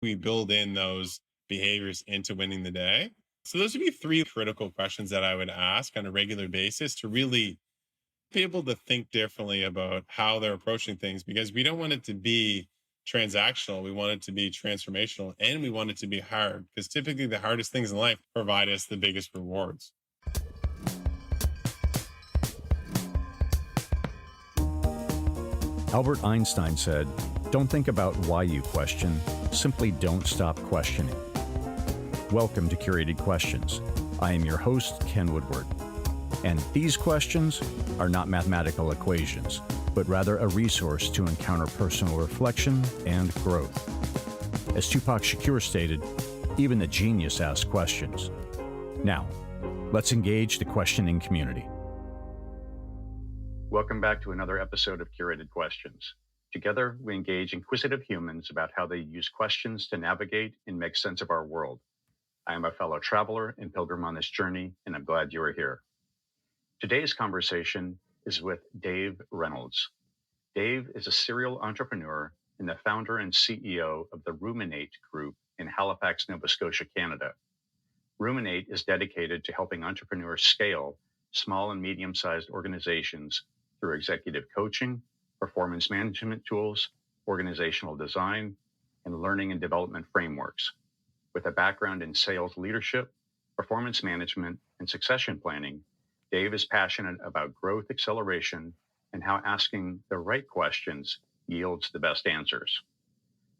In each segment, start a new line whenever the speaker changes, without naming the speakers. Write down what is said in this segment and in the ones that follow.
we build in those behaviors into winning the day? So those would be three critical questions that I would ask on a regular basis to really be able to think differently about how they're approaching things, because we don't want it to be transactional. We want it to be transformational, and we want it to be hard, because typically the hardest things in life provide us the biggest rewards.
Albert Einstein said, "Don't think about why you question, simply don't stop questioning." Welcome to Curated Questions. I am your host, Ken Woodward. And these questions are not mathematical equations, but rather a resource to encounter personal reflection and growth. As Tupac Shakur stated, even the genius asks questions. Now, let's engage the questioning community. Welcome back to another episode of Curated Questions. Together, we engage inquisitive humans about how they use questions to navigate and make sense of our world. I am a fellow traveler and pilgrim on this journey, and I'm glad you are here. Today's conversation is with Dave Reynolds. Dave is a serial entrepreneur and the founder and CEO of the Rumin8 Group in Halifax, Nova Scotia, Canada. Rumin8 is dedicated to helping entrepreneurs scale small and medium-sized organizations through executive coaching, performance management tools, organizational design, and learning and development frameworks. With a background in sales leadership, performance management, and succession planning, Dave is passionate about growth acceleration and how asking the right questions yields the best answers.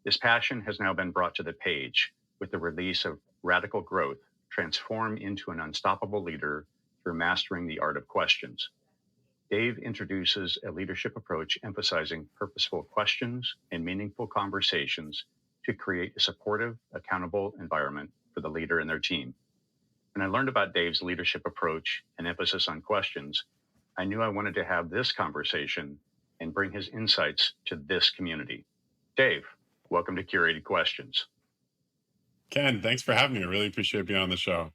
This passion has now been brought to the page with the release of Radicle Growth, Transform into an Unstoppable Leader through Mastering the Art of Questions. Dave introduces a leadership approach emphasizing purposeful questions and meaningful conversations to create a supportive, accountable environment for the leader and their team. When I learned about Dave's leadership approach and emphasis on questions, I knew I wanted to have this conversation and bring his insights to this community. Dave, welcome to Curated Questions.
Ken, thanks for having me. I really appreciate being on the show.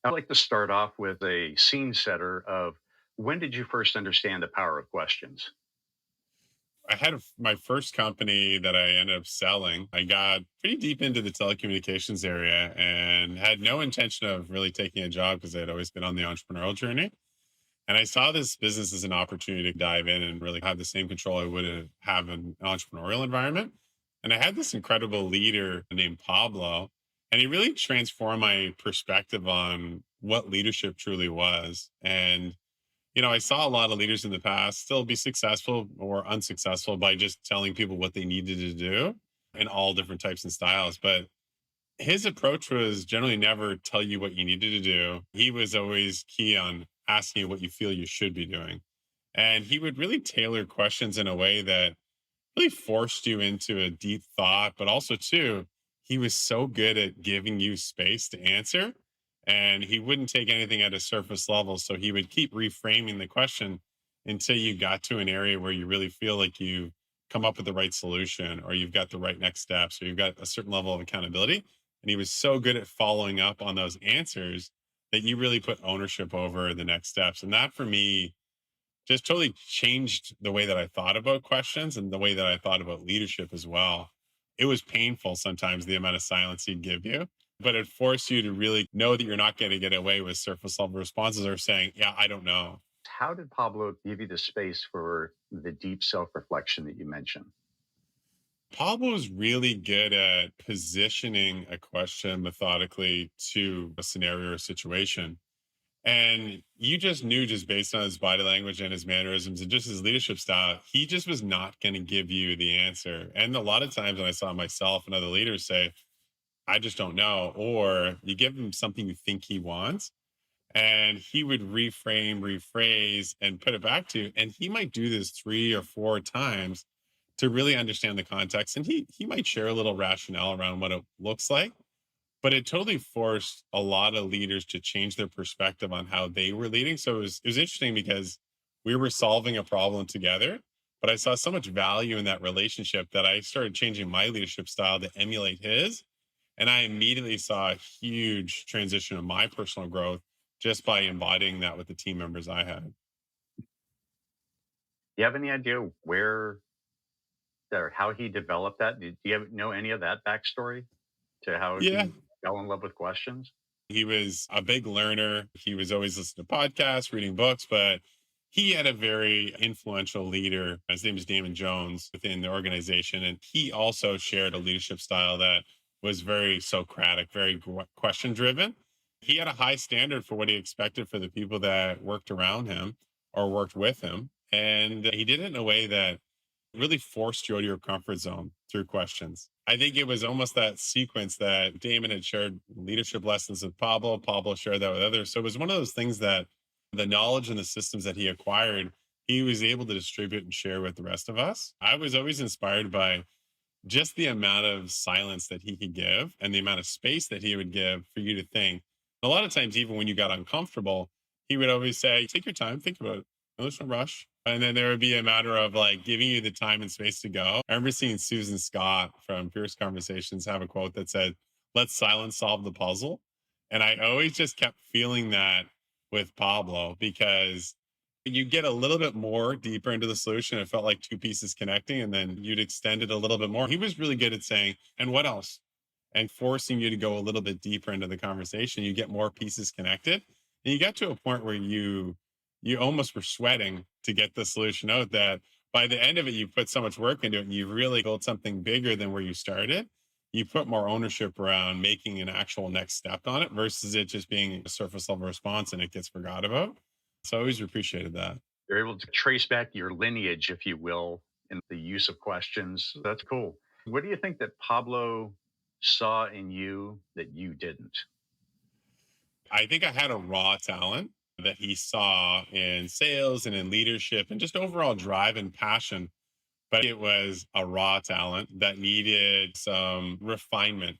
I'd like to start off with a scene setter of when did you first understand the power of questions?
I had my first company that I ended up selling. I got pretty deep into the telecommunications area and had no intention of really taking a job because I had always been on the entrepreneurial journey. And I saw this business as an opportunity to dive in and really have the same control I would have in an entrepreneurial environment. And I had this incredible leader named Pablo, and he really transformed my perspective on what leadership truly was. And I saw a lot of leaders in the past still be successful or unsuccessful by just telling people what they needed to do in all different types and styles. But his approach was generally never tell you what you needed to do. He was always key on asking you what you feel you should be doing. And he would really tailor questions in a way that really forced you into a deep thought, but also, too, he was so good at giving you space to answer, and he wouldn't take anything at a surface level. So he would keep reframing the question until you got to an area where you really feel like you come up with the right solution, or you've got the right next steps, or you've got a certain level of accountability. And he was so good at following up on those answers that you really put ownership over the next steps. And that, for me, just totally changed the way that I thought about questions and the way that I thought about leadership as well. It was painful sometimes, the amount of silence he'd give you, but it forced you to really know that you're not going to get away with surface level responses or saying, yeah, I don't know. How did Pablo give you the space for the deep self-reflection that you mentioned? Pablo's really good at positioning a question methodically to a scenario or situation. And you just knew, just based on his body language and his mannerisms and just his leadership style, he just was not going to give you the answer. And a lot of times when I saw myself and other leaders say, I just don't know, or you give him something you think he wants, and he would reframe, rephrase, and put it back to you. And he might do this 3 or 4 times to really understand the context. And he might share a little rationale around what it looks like. But it totally forced a lot of leaders to change their perspective on how they were leading. So it was interesting because we were solving a problem together, but I saw so much value in that relationship that I started changing my leadership style to emulate his. And I immediately saw a huge transition in my personal growth just by embodying that with the team members I had. Do you have any idea where
or how he developed that? Do you know any of that backstory to how
Yeah.
he fell in love with questions?
He was a big learner. He was always listening to podcasts, reading books, but he had a very influential leader. His name is Damon Jones within the organization. And he also shared a leadership style that was very Socratic, very question driven. He had a high standard for what he expected for the people that worked around him or worked with him. And he did it in a way that really forced you out of your comfort zone through questions. I think it was almost that sequence that Damon had shared leadership lessons with Pablo. Pablo shared that with others. So it was one of those things that the knowledge and the systems that he acquired, he was able to distribute and share with the rest of us. I was always inspired by just the amount of silence that he could give and the amount of space that he would give for you to think. A lot of times, even when you got uncomfortable, he would always say, take your time, think about it. No, there's no rush. And then there would be a matter of like giving you the time and space to go. I remember seeing Susan Scott from Fierce Conversations have a quote that said, let silence solve the puzzle. And I always just kept feeling that with Pablo because you get a little bit more deeper into the solution. It felt like two pieces connecting, and then you'd extend it a little bit more. He was really good at saying, and what else? And forcing you to go a little bit deeper into the conversation. You get more pieces connected. And you got to a point where you almost were sweating to get the solution out that by the end of it, you put so much work into it and you really built something bigger than where you started. You put more ownership around making an actual next step on it versus it just being a surface level response and it gets forgot about. So I always appreciated that.
You're able to trace back your lineage, if you will, in the use of questions. That's cool. What do you think that Pablo saw in you that you didn't?
I think I had a raw talent that he saw in sales and in leadership and just overall drive and passion. But it was a raw talent that needed some refinement.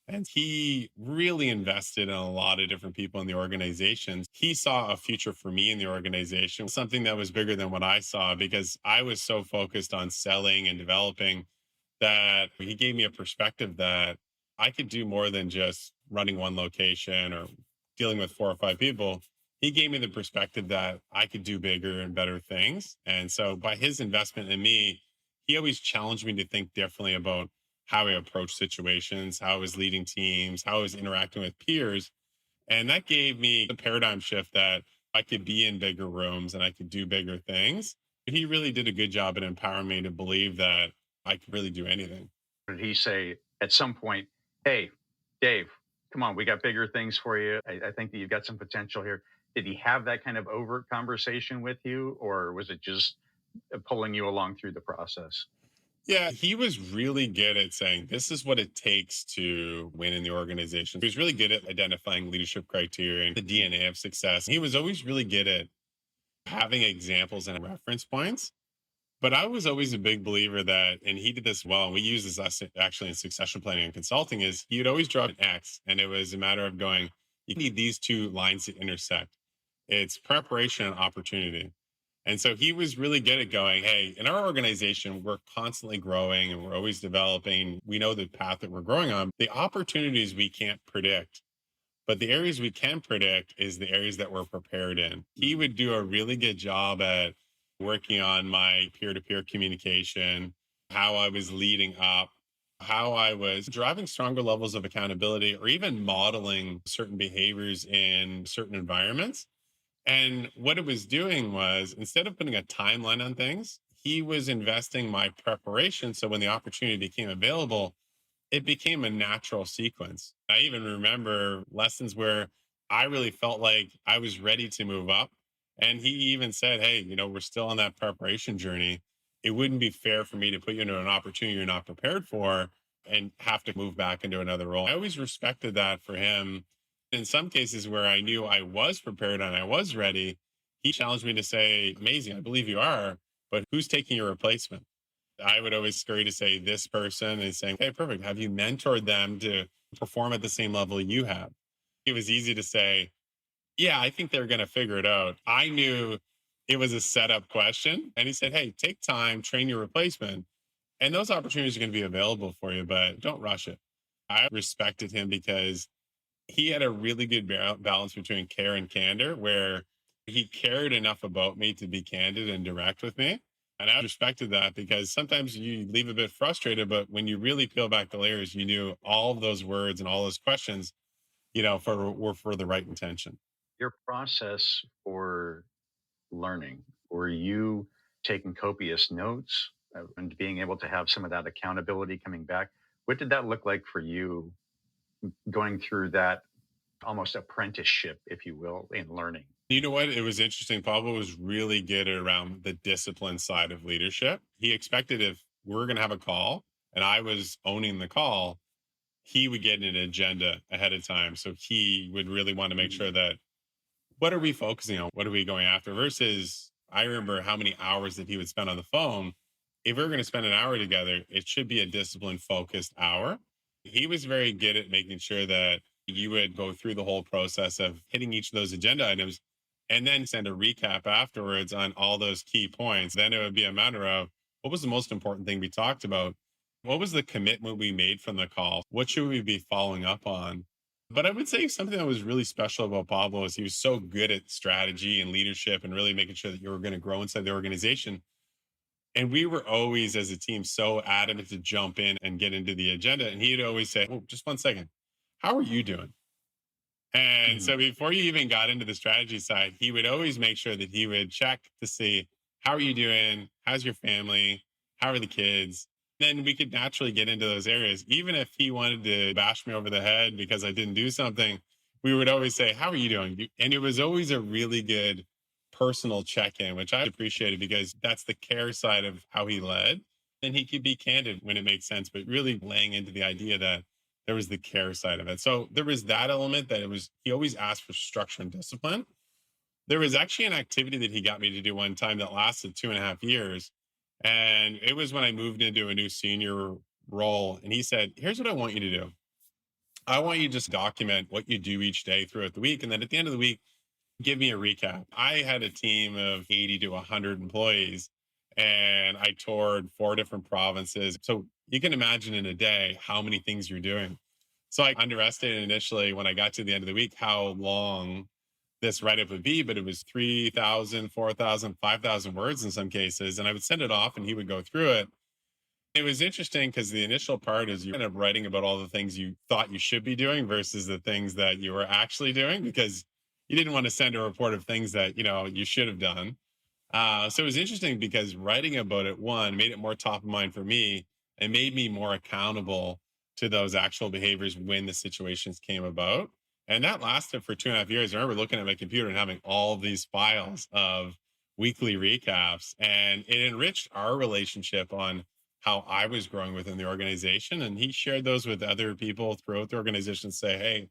And he really invested in a lot of different people in the organization. He saw a future for me in the organization, something that was bigger than what I saw because I was so focused on selling and developing that he gave me a perspective that I could do more than just running one location or dealing with four or five people. He gave me the perspective that I could do bigger and better things. And so by his investment in me, he always challenged me to think differently about how I approach situations, how I was leading teams, how I was interacting with peers. And that gave me a paradigm shift that I could be in bigger rooms and I could do bigger things. He really did a good job at empowering me to believe that I could really do anything.
Did he say at some point, hey, Dave, come on, we got bigger things for you. I think that you've got some potential here. Did he have that kind of overt conversation with you, or was it just pulling you along through the process?
Yeah, he was really good at saying, this is what it takes to win in the organization. He was really good at identifying leadership criteria and the DNA of success. He was always really good at having examples and reference points. But I was always a big believer that, and he did this well, and we use this actually in succession planning and consulting, is he would always drop an X, and it was a matter of going, you need these two lines to intersect. It's preparation and opportunity. And so he was really good at going, hey, in our organization, we're constantly growing and we're always developing. We know the path that we're growing on. The opportunities we can't predict, but the areas we can predict is the areas that we're prepared in. He would do a really good job at working on my peer-to-peer communication, how I was leading up, how I was driving stronger levels of accountability, or even modeling certain behaviors in certain environments. And what it was doing was instead of putting a timeline on things, he was investing my preparation. So when the opportunity became available, it became a natural sequence. I even remember lessons where I really felt like I was ready to move up. And he even said, hey, we're still on that preparation journey. It wouldn't be fair for me to put you into an opportunity you're not prepared for and have to move back into another role. I always respected that for him. In some cases where I knew I was prepared and I was ready, he challenged me to say, amazing, I believe you are, but who's taking your replacement? I would always scurry to say this person is saying, hey, perfect. Have you mentored them to perform at the same level you have? It was easy to say, yeah, I think they're going to figure it out. I knew it was a setup question. And he said, hey, take time, train your replacement. And those opportunities are going to be available for you, but don't rush it. I respected him because he had a really good balance between care and candor, where he cared enough about me to be candid and direct with me. And I respected that because sometimes you leave a bit frustrated, but when you really peel back the layers, you knew all of those words and all those questions, were for the right intention.
Your process for learning, were you taking copious notes and being able to have some of that accountability coming back? What did that look like for you going through that almost apprenticeship, if you will, in learning?
You know what? It was interesting. Pablo was really good around the discipline side of leadership. He expected if we're going to have a call and I was owning the call, he would get an agenda ahead of time. So he would really want to make sure that what are we focusing on? What are we going after? Versus, I remember how many hours that he would spend on the phone. If we are going to spend an hour together, it should be a disciplined, focused hour. He was very good at making sure that you would go through the whole process of hitting each of those agenda items and then send a recap afterwards on all those key points. Then it would be a matter of what was the most important thing we talked about? What was the commitment we made from the call? What should we be following up on? But I would say something that was really special about Pablo is he was so good at strategy and leadership and really making sure that you were going to grow inside the organization. And we were always, as a team, so adamant to jump in and get into the agenda. And he'd always say, "Oh, just 1 second. How are you doing?" And
Mhm.
so before you even got into the strategy side, he would always make sure that he would check to see, how are you doing? How's your family? How are the kids? Then we could naturally get into those areas. Even if he wanted to bash me over the head because I didn't do something, we would always say, how are you doing? And it was always a really good personal check in, which I appreciated because that's the care side of how he led. And he could be candid when it makes sense, but really laying into the idea that there was the care side of it. So there was that element that it was, he always asked for structure and discipline. There was actually an activity that he got me to do one time that lasted 2.5 years. And it was when I moved into a new senior role. And he said, here's what I want you to do. I want you to just document what you do each day throughout the week. And then at the end of the week, give me a recap. I had a team of 80 to 100 employees and I toured 4 different provinces. So you can imagine in a day how many things you're doing. So I underestimated initially when I got to the end of the week how long this write up would be, but it was 3,000, 4,000, 5,000 words in some cases. And I would send it off and he would go through it. It was interesting because the initial part is you end up writing about all the things you thought you should be doing versus the things that you were actually doing because you didn't want to send a report of things that you should have done. So it was interesting because writing about it, one, made it more top of mind for me and made me more accountable to those actual behaviors when the situations came about. And that lasted for 2.5 years. I remember looking at my computer and having all of these files of weekly recaps, and it enriched our relationship on how I was growing within the organization. And he shared those with other people throughout the organization, say, hey,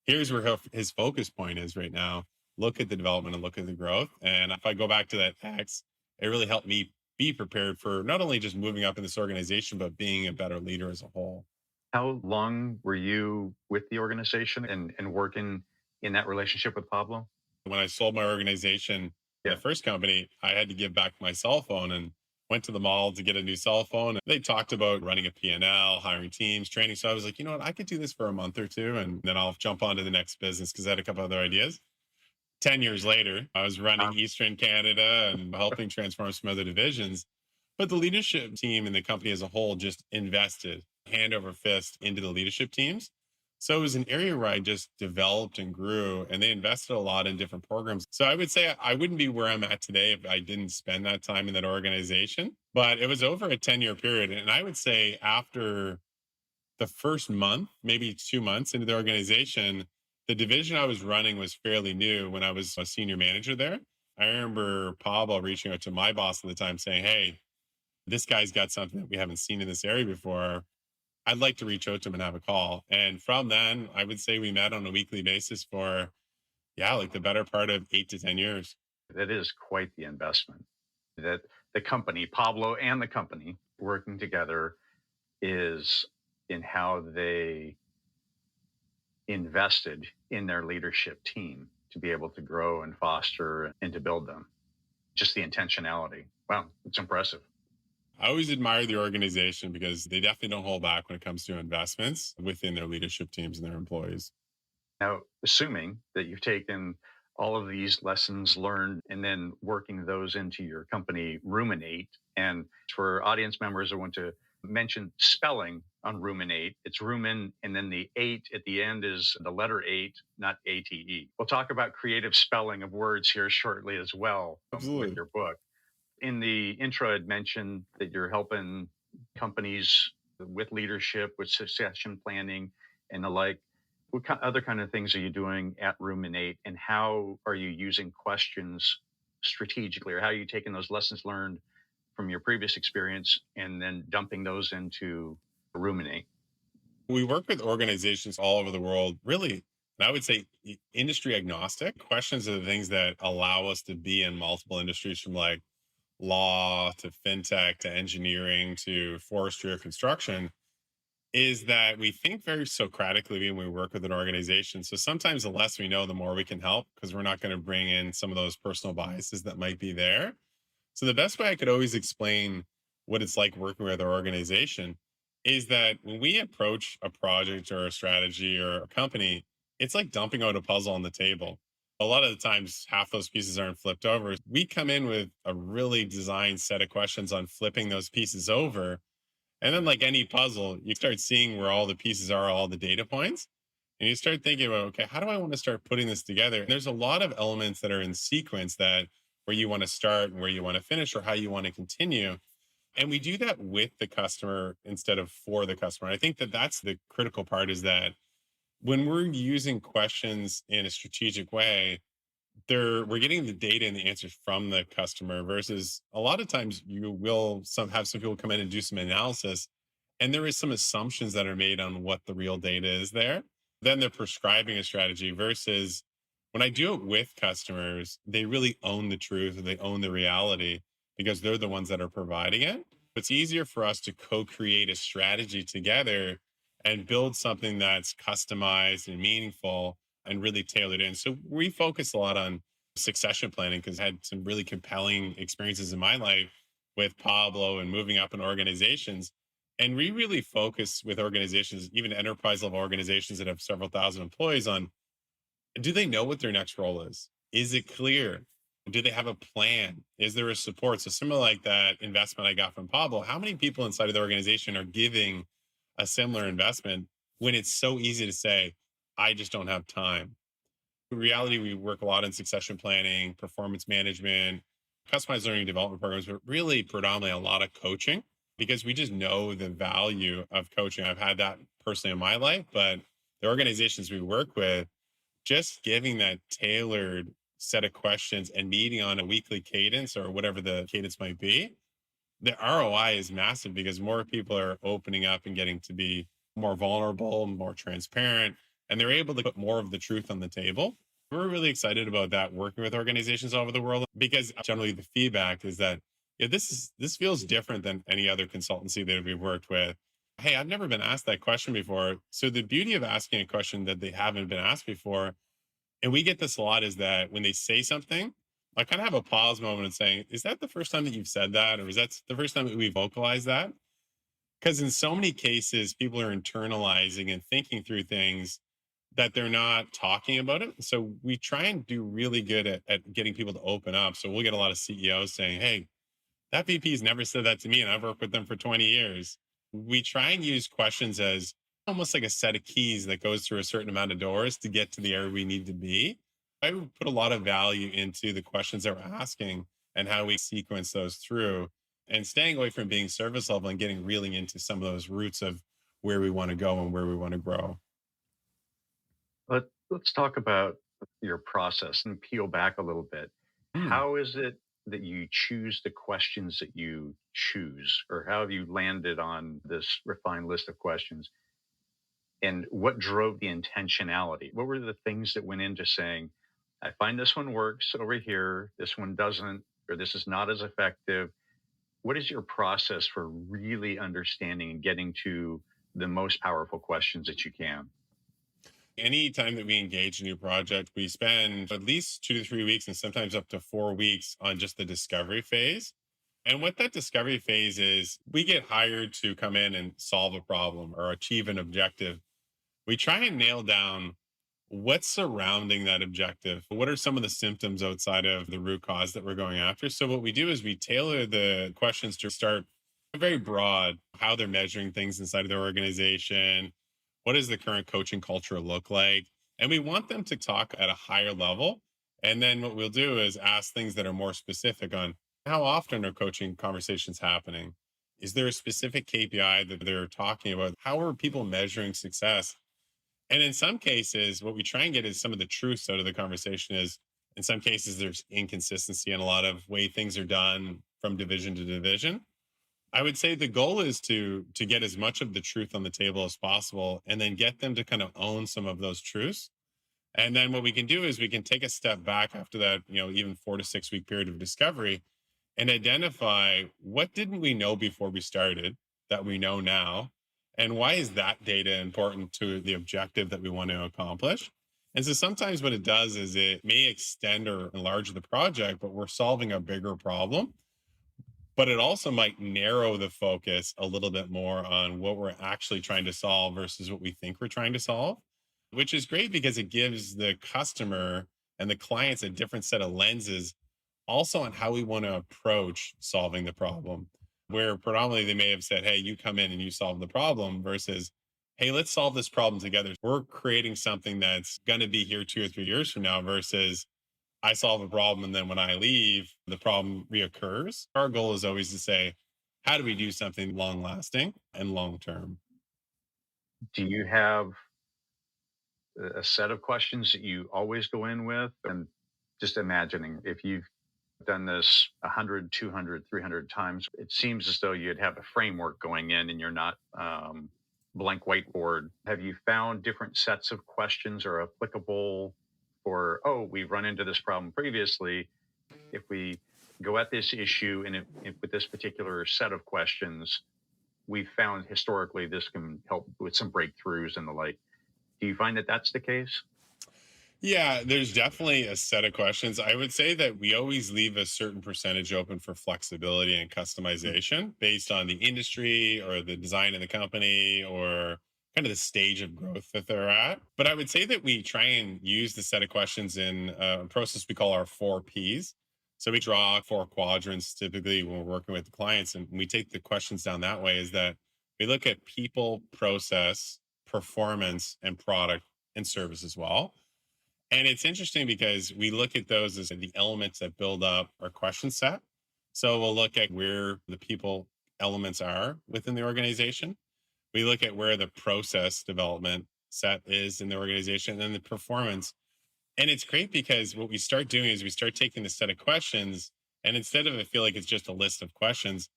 here's where his focus point is right now. Look at the development and look at the growth. And if I go back to that X, it really helped me be prepared for not only just moving up in this organization, but being a better leader as a whole.
How long were you with the organization and working in that relationship with Pablo?
When I sold my organization, the
Yeah.
first company, I had to give back my cell phone and went to the mall to get a new cell phone. They talked about running a P&L, hiring teams, training. So I was like, you know what, I could do this for a month or two and then I'll jump on to the next business because I had a couple other ideas. 10 years later, I was running
Um,
Eastern Canada and helping transform some other divisions. But the leadership team and the company as a whole just invested hand over fist into the leadership teams. So it was an area where I just developed and grew, and they invested a lot in different programs. So I would say I wouldn't be where I'm at today if I didn't spend that time in that organization. But it was over a 10-year period. And I would say after the first month, maybe 2 months into the organization, the division I was running was fairly new when I was a senior manager there. I remember Pablo reaching out to my boss at the time saying, hey, this guy's got something that we haven't seen in this area before. I'd like to reach out to him and have a call. And from then, I would say we met on a weekly basis for, yeah, like the better part of 8 to 10 years.
that is quite the investment. That the company, Pablo and the company working together, is in how they invested in their leadership team to be able to grow and foster and to build them. Just the intentionality. Wow, it's impressive.
I always admire the organization because they definitely don't hold back when it comes to investments within their leadership teams and their employees.
Now, assuming that you've taken all of these lessons learned and then working those into your company, Rumin8. And for audience members, I want to mention spelling on Rumin8. It's Rumin, and then the eight at the end is the letter eight, not ATE. We'll talk about creative spelling of words here shortly as well with
Absolutely.
your book. In the intro, I'd mentioned that you're helping companies with leadership, with succession planning, and the like. What other kind of things are you doing at Ruminate, and how are you using questions strategically, or how are you taking those lessons learned from your previous experience and then dumping those into Ruminate?
We work with organizations all over the world, really, and I would say industry agnostic. Questions are the things that allow us to be in multiple industries from like law to fintech to engineering to forestry or construction is that we think very Socratically when we work with an organization. So sometimes the less we know, the more we can help because we're not going to bring in some of those personal biases that might be there. So the best way I could always explain what it's like working with our organization is that when we approach a project or a strategy or a company, it's like dumping out a puzzle on the table. A lot of the times, half those pieces aren't flipped over. We come in with a really designed set of questions on flipping those pieces over. And then, like any puzzle, you start seeing where all the pieces are, all the data points. And you start thinking about, okay, how do I want to start putting this together? And there's a lot of elements that are in sequence that where you want to start and where you want to finish or how you want to continue. And we do that with the customer instead of for the customer. I think that that's the critical part is that when we're using questions in a strategic way, we're getting the data and the answers from the customer versus a lot of times you will have some people come in and do some analysis and there is some assumptions that are made on what the real data is there. Then they're prescribing a strategy versus when I do it with customers, they really own the truth and they own the reality because they're the ones that are providing it. It's easier for us to co-create a strategy together and build something that's customized and meaningful and really tailored in. So we focus a lot on succession planning because I had some really compelling experiences in my life with Pablo and moving up in organizations. And we really focus with organizations, even enterprise level organizations that have several thousand employees on do they know what their next role is? Is it clear? Do they have a plan? Is there a support? So similar like that investment I got from Pablo, how many people inside of the organization are giving a similar investment when it's so easy to say, I just don't have time? In reality, we work a lot in succession planning, performance management, customized learning development programs, but really predominantly a lot of coaching because we just know the value of coaching. I've had that personally in my life, but the organizations we work with, just giving that tailored set of questions and meeting on a weekly cadence or whatever the cadence might be, the ROI is massive because more people are opening up and getting to be more vulnerable, more transparent, and they're able to put more of the truth on the table. We're really excited about that working with organizations all over the world because generally the feedback is that this feels different than any other consultancy that we've worked with. Hey, I've never been asked that question before. So the beauty of asking a question that they haven't been asked before, and we get this a lot, is that when they say something, I kind of have a pause moment and saying, is that the first time that you've said that? Or is that the first time that we vocalized that? Because in so many cases, people are internalizing and thinking through things that they're not talking about it. So we try and do really good at getting people to open up. So we'll get a lot of CEOs saying, hey, that VP's never said that to me, and I've worked with them for 20 years. We try and use questions as almost like a set of keys that goes through a certain amount of doors to get to the area we need to be. I would put a lot of value into the questions that we're asking and how we sequence those through and staying away from being service level and getting really into some of those roots of where we want to go and where we want to grow.
Let's talk about your process and peel back a little bit.
Hmm.
How is it that you choose the questions that you choose, or how have you landed on this refined list of questions? And what drove the intentionality? What were the things that went into saying, I find this one works over here, this one doesn't, or this is not as effective? What is your process for really understanding and getting to the most powerful questions that you can?
Any time that we engage a new project, we spend at least 2 to 3 weeks and sometimes up to 4 weeks on just the discovery phase. And what that discovery phase is, we get hired to come in and solve a problem or achieve an objective. We try and nail down what's surrounding that objective? What are some of the symptoms outside of the root cause that we're going after? So what we do is we tailor the questions to start very broad, how they're measuring things inside of their organization. What does the current coaching culture look like? And we want them to talk at a higher level. And then what we'll do is ask things that are more specific on how often are coaching conversations happening? Is there a specific KPI that they're talking about? How are people measuring success? And in some cases, what we try and get is some of the truths out of the conversation is in some cases there's inconsistency in a lot of way things are done from division to division. I would say the goal is to get as much of the truth on the table as possible and then get them to kind of own some of those truths. And then what we can do is we can take a step back after that, even 4 to 6 week period of discovery and identify what didn't we know before we started that we know now, and why is that data important to the objective that we want to accomplish. And so sometimes what it does is it may extend or enlarge the project, but we're solving a bigger problem. But it also might narrow the focus a little bit more on what we're actually trying to solve versus what we think we're trying to solve, which is great because it gives the customer and the clients a different set of lenses also on how we want to approach solving the problem. Where predominantly they may have said, hey, you come in and you solve the problem versus, hey, let's solve this problem together. We're creating something that's going to be here 2 or 3 years from now versus I solve a problem and then when I leave, the problem reoccurs. Our goal is always to say, how do we do something long lasting and long term?
Do you have a set of questions that you always go in with? And just imagining if you've done this 100, 200, 300 times, it seems as though you'd have a framework going in and you're not blank whiteboard. Have you found different sets of questions are applicable for, oh, we've run into this problem previously. If we go at this issue and with this particular set of questions, we've found historically this can help with some breakthroughs and the like. Do you find that that's the case?
Yeah, there's definitely a set of questions. I would say that we always leave a certain percentage open for flexibility and customization based on the industry or the design of the company or kind of the stage of growth that they're at. But I would say that we try and use the set of questions in a process we call our 4 Ps. So we draw 4 quadrants typically when we're working with the clients, and we take the questions down that way is that we look at people, process, performance, and product and service as well. And it's interesting because we look at those as the elements that build up our question set. So we'll look at where the people elements are within the organization. We look at where the process development set is in the organization and then the performance. And it's great because what we start doing is we start taking the set of questions, and instead of it feel like it's just a list of questions,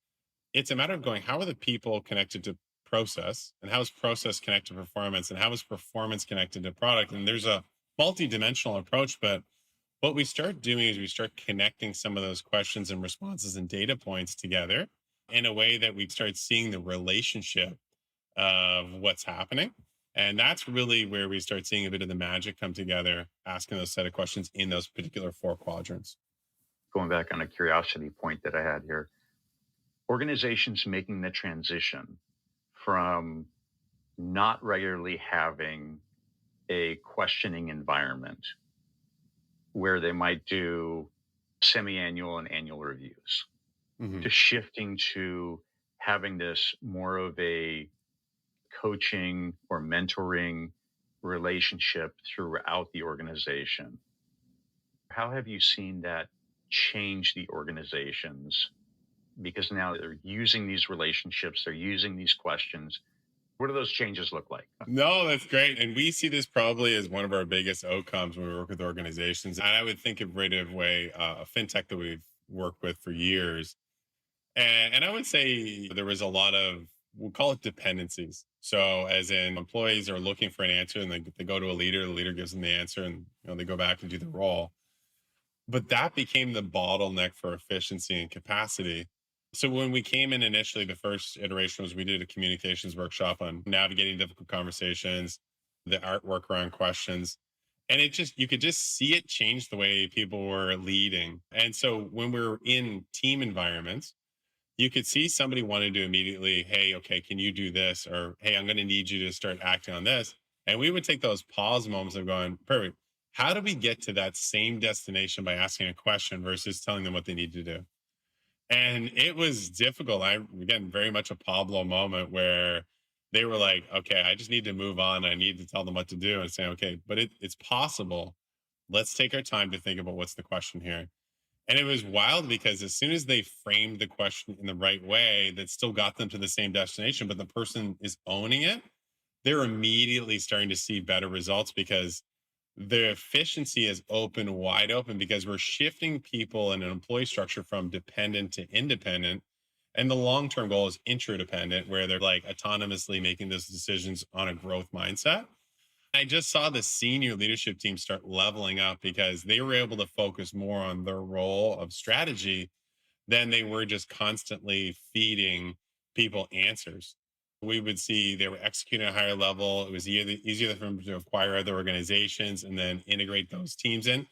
it's a matter of going, how are the people connected to process and how is process connected to performance and how is performance connected to product? And there's a multi-dimensional approach, but what we start doing is we start connecting some of those questions and responses and data points together in a way that we start seeing the relationship of what's happening. And that's really where we start seeing a bit of the magic come together, asking those set of questions in those particular 4 quadrants.
Going back on a curiosity point that I had here, organizations making the transition from not regularly having a questioning environment where they might do semi-annual and annual reviews
Mhm.
to shifting to having this more of a coaching or mentoring relationship throughout the organization. How have you seen that change the organizations? Because now they're using these relationships, they're using these questions. What do those changes look like?
No, that's great. And we see this probably as one of our biggest outcomes when we work with organizations. And I would think of right away a fintech that we've worked with for years. And I would say there was a lot of, we'll call it dependencies. So as in employees are looking for an answer and they go to a leader, the leader gives them the answer and they go back and do the role. But that became the bottleneck for efficiency and capacity. So when we came in initially, the first iteration was we did a communications workshop on navigating difficult conversations, the artwork around questions. And it just, you could just see it change the way people were leading. And so when we were in team environments, you could see somebody wanted to immediately, hey, okay, can you do this? Or, hey, I'm going to need you to start acting on this. And we would take those pause moments of going, perfect. How do we get to that same destination by asking a question versus telling them what they need to do? And it was difficult. Again, very much a Pablo moment where they were like, okay, I just need to move on. I need to tell them what to do and say, okay, but it's possible. Let's take our time to think about what's the question here. And it was wild because as soon as they framed the question in the right way, that still got them to the same destination, but the person is owning it, they're immediately starting to see better results because the efficiency is open, wide open, because we're shifting people in an employee structure from dependent to independent. And the long term goal is interdependent, where they're like autonomously making those decisions on a growth mindset. I just saw the senior leadership team start leveling up because they were able to focus more on their role of strategy than they were just constantly feeding people answers. We would see they were executing at a higher level. It was easier for them to acquire other organizations and then integrate those teams in.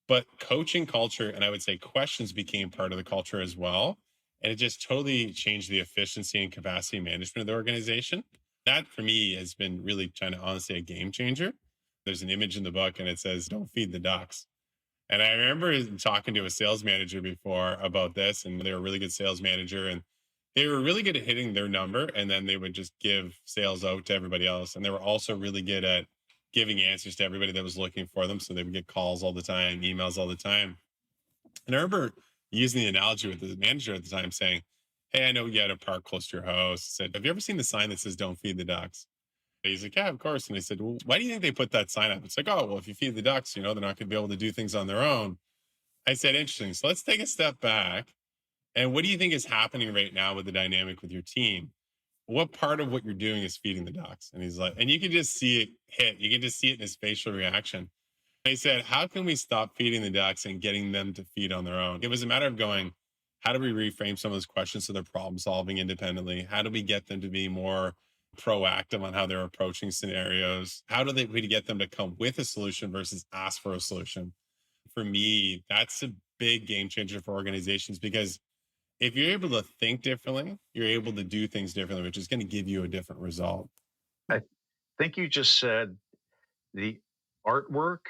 But coaching culture, and I would say questions became part of the culture as well. And it just totally changed the efficiency and capacity management of the organization. That for me has been really trying to honestly a game changer. There's an image in the book and it says, don't feed the ducks. And I remember talking to a sales manager before about this, and they were a really good sales manager, and they were really good at hitting their number, and then they would just give sales out to everybody else. And they were also really good at giving answers to everybody that was looking for them. So they would get calls all the time, emails all the time. And I remember using the analogy with the manager at the time saying, hey, I know you had a park close to your house. I said, have you ever seen the sign that says don't feed the ducks? He's like, yeah, of course. And I said, well, why do you think they put that sign up? It's like, oh, well, if you feed the ducks, they're not going to be able to do things on their own. I said, interesting. So let's take a step back. And what do you think is happening right now with the dynamic with your team? What part of what you're doing is feeding the ducks? And he's like, and you can just see it hit. You can just see it in his facial reaction. I said, how can we stop feeding the ducks and getting them to feed on their own? It was a matter of going, how do we reframe some of those questions so they're problem solving independently? How do we get them to be more proactive on how they're approaching scenarios? How do we get them to come with a solution versus ask for a solution? For me, that's a big game changer for organizations because if you're able to think differently, you're able to do things differently, which is going to give you a different result.
I think you just said the artwork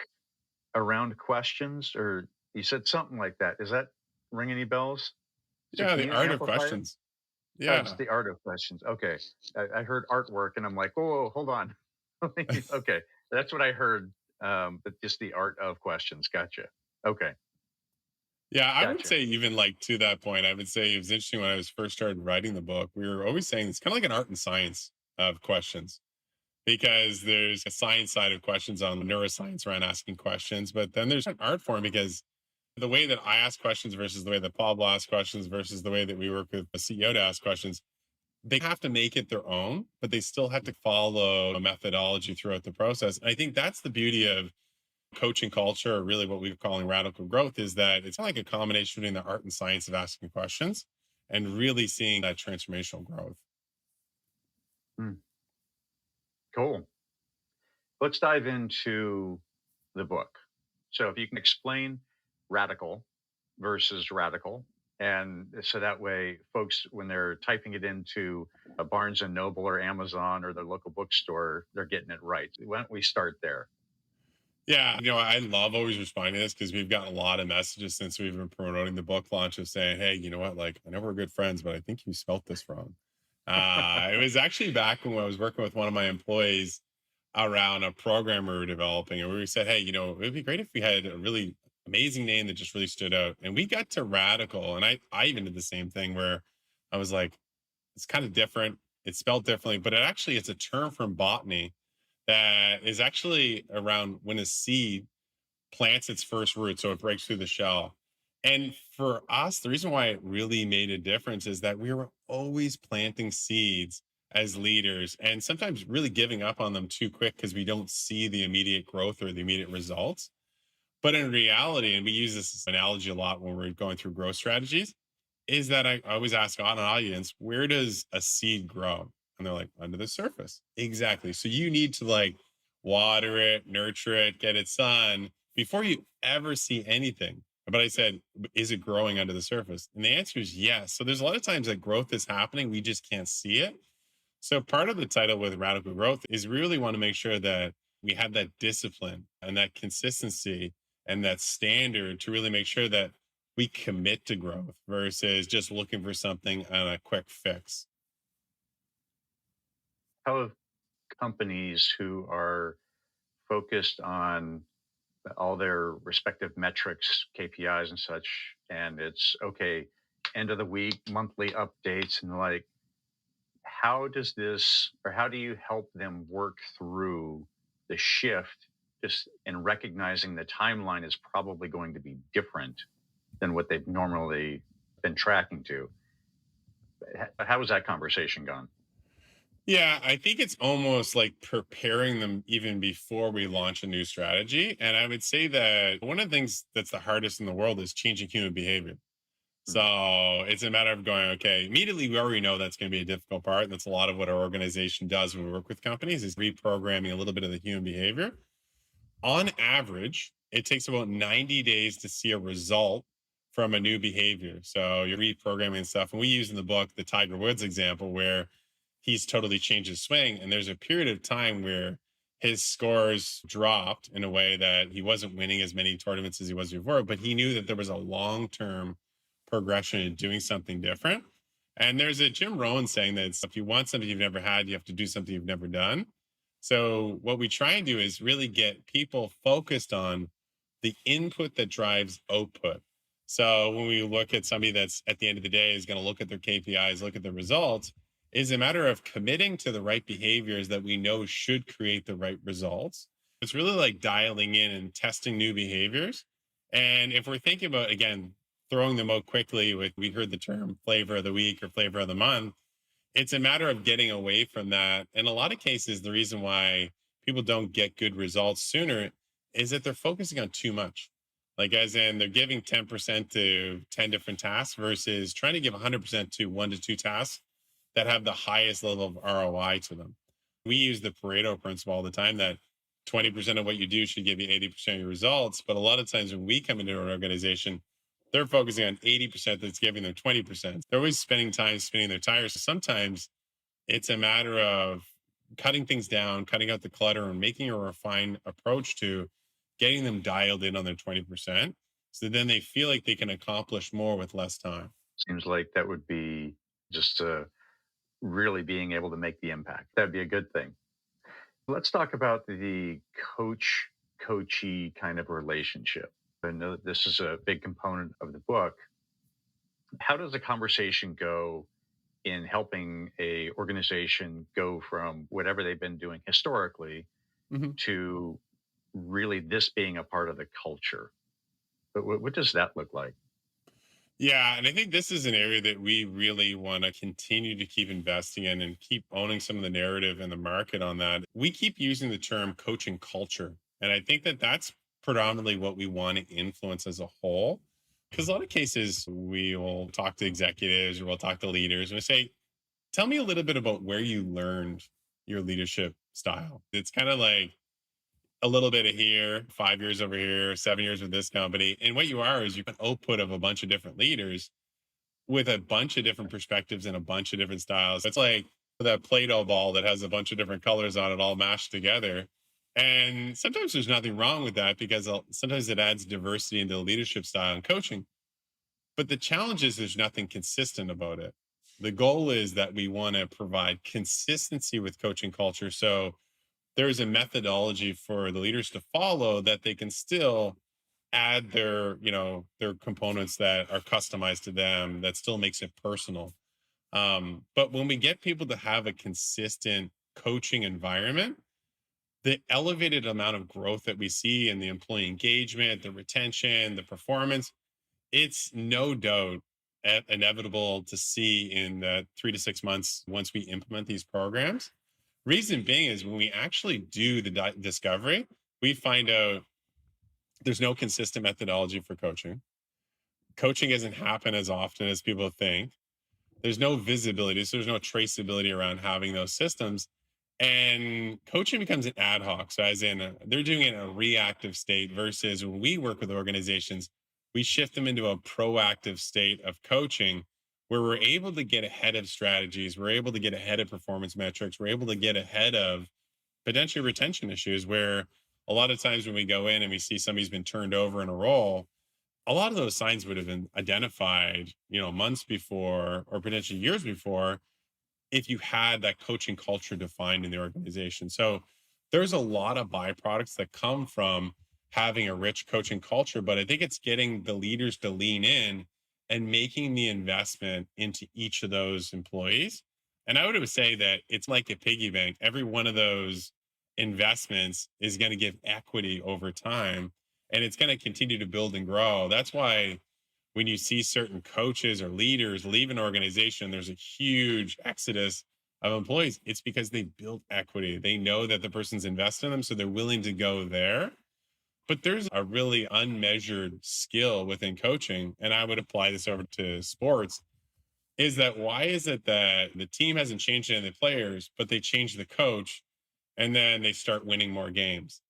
around questions, or you said something like that. Does that ring any bells? So
Yeah,
can
the
you
art of
amplify it?
questions.
Oh, it's
Yeah.
the art of questions. Okay. I heard artwork and I'm like, whoa, hold on. Okay. That's what I heard. But just the art of questions. Gotcha. Okay.
Yeah, I would
Gotcha.
say even like to that point, I would say it was interesting when I was first started writing the book. We were always saying it's kind of like an art and science of questions because there's a science side of questions on neuroscience around asking questions, but then there's an art form because the way that I ask questions versus the way that Pablo asks questions versus the way that we work with a CEO to ask questions, they have to make it their own, but they still have to follow a methodology throughout the process. And I think that's the beauty of coaching culture, or really what we're calling radical growth, is that it's kind of like a combination between the art and science of asking questions and really seeing that transformational growth.
Hmm. Cool. Let's dive into the book. So if you can explain radical versus radical. And so that way, folks, when they're typing it into a Barnes and Noble or Amazon or their local bookstore, they're getting it right. Why don't we start there?
Yeah, I love always responding to this because we've gotten a lot of messages since we've been promoting the book launch of saying, hey, you know what? Like, I know we're good friends, but I think you spelt this wrong. It was actually back when I was working with one of my employees around a program we were developing, and we said, hey, it would be great if we had a really amazing name that just really stood out. And we got to radical, and I even did the same thing where I was like, it's kind of different. It's spelled differently, but it's a term from botany that is actually around when a seed plants its first root, so it breaks through the shell. And for us, the reason why it really made a difference is that we were always planting seeds as leaders and sometimes really giving up on them too quick because we don't see the immediate growth or the immediate results. But in reality, and we use this analogy a lot when we're going through growth strategies, is that I always ask on an audience, where does a seed grow? And they're like, under the surface. Exactly. So you need to like water it, nurture it, get it sun before you ever see anything. But I said, is it growing under the surface? And the answer is yes. So there's a lot of times that growth is happening. We just can't see it. So part of the title with Radical Growth is we really want to make sure that we have that discipline and that consistency and that standard to really make sure that we commit to growth versus just looking for something on a quick fix.
How have companies who are focused on all their respective metrics, KPIs and such, and it's okay, end of the week, monthly updates, and like, how does this, or how do you help them work through the shift just in recognizing the timeline is probably going to be different than what they've normally been tracking to? How has that conversation gone?
Yeah, I think it's almost like preparing them even before we launch a new strategy. And I would say that one of the things that's the hardest in the world is changing human behavior.
Mm.
So it's a matter of going, okay, immediately we already know that's going to be a difficult part. And that's a lot of what our organization does when we work with companies is reprogramming a little bit of the human behavior. On average, it takes about 90 days to see a result from a new behavior. So you're reprogramming stuff. And we use in the book the Tiger Woods example where he's totally changed his swing. And there's a period of time where his scores dropped in a way that he wasn't winning as many tournaments as he was before, but he knew that there was a long term progression in doing something different. And there's a Jim Rohn saying that if you want something you've never had, you have to do something you've never done. So what we try and do is really get people focused on the input that drives output. So when we look at somebody that's at the end of the day is going to look at their KPIs, look at the results, is a matter of committing to the right behaviors that we know should create the right results. It's really like dialing in and testing new behaviors. And if we're thinking about, again, throwing them out quickly with, we heard the term flavor of the week or flavor of the month, it's a matter of getting away from that. In a lot of cases, the reason why people don't get good results sooner is that they're focusing on too much. Like, as in, they're giving 10% to 10 different tasks versus trying to give 100% to 1 to 2 tasks that have the highest level of ROI to them. We use the Pareto principle all the time that 20% of what you do should give you 80% of your results. But a lot of times when we come into an organization, they're focusing on 80% that's giving them 20%. They're always spending time spinning their tires. So sometimes it's a matter of cutting things down, cutting out the clutter, and making a refined approach to getting them dialed in on their 20%. So then they feel like they can accomplish more with less time.
Seems like that would be just really being able to make the impact. That'd be a good thing. Let's talk about the coachee kind of relationship. I know that this is a big component of the book. How does the conversation go in helping a organization go from whatever they've been doing historically
Mhm.
to really this being a part of the culture? But what does that look like?
Yeah, and I think this is an area that we really want to continue to keep investing in and keep owning some of the narrative and the market on that. We keep using the term coaching culture. And I think that that's predominantly what we want to influence as a whole. Because a lot of cases, we will talk to executives or we'll talk to leaders and we say, tell me a little bit about where you learned your leadership style. It's kind of like, a little bit of here, 5 years over here, 7 years with this company. And what you are is you're an output of a bunch of different leaders with a bunch of different perspectives and a bunch of different styles. It's like that Play-Doh ball that has a bunch of different colors on it all mashed together. And sometimes there's nothing wrong with that because sometimes it adds diversity into the leadership style and coaching. But the challenge is there's nothing consistent about it. The goal is that we want to provide consistency with coaching culture. So there's a methodology for the leaders to follow that they can still add their components that are customized to them that still makes it personal. But when we get people to have a consistent coaching environment, the elevated amount of growth that we see in the employee engagement, the retention, the performance, it's no doubt inevitable to see in the 3 to 6 months once we implement these programs. Reason being is when we actually do the discovery, we find out there's no consistent methodology for coaching. Coaching doesn't happen as often as people think. There's no visibility, so there's no traceability around having those systems. And coaching becomes an ad hoc. So, as in, they're doing it in a reactive state versus when we work with organizations, we shift them into a proactive state of coaching where we're able to get ahead of strategies, we're able to get ahead of performance metrics, we're able to get ahead of potentially retention issues where a lot of times when we go in and we see somebody's been turned over in a role, a lot of those signs would have been identified, months before or potentially years before if you had that coaching culture defined in the organization. So there's a lot of byproducts that come from having a rich coaching culture, but I think it's getting the leaders to lean in and making the investment into each of those employees. And I would say that it's like a piggy bank. Every one of those investments is going to give equity over time and it's going to continue to build and grow. That's why when you see certain coaches or leaders leave an organization, there's a huge exodus of employees. It's because they built equity. They know that the person's invested in them, so they're willing to go there. But there's a really unmeasured skill within coaching, and I would apply this over to sports. Is that why is it that the team hasn't changed any of the players, but they change the coach and then they start winning more games?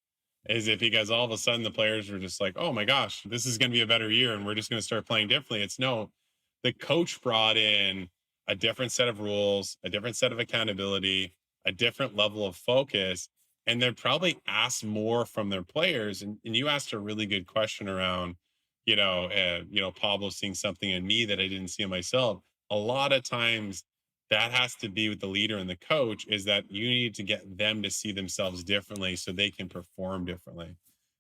Is it because all of a sudden the players were just like, oh my gosh, this is going to be a better year and we're just going to start playing differently? It's no, the coach brought in a different set of rules, a different set of accountability, a different level of focus. And they're probably asked more from their players. And you asked a really good question around, Pablo seeing something in me that I didn't see in myself. A lot of times that has to be with the leader and the coach is that you need to get them to see themselves differently so they can perform differently.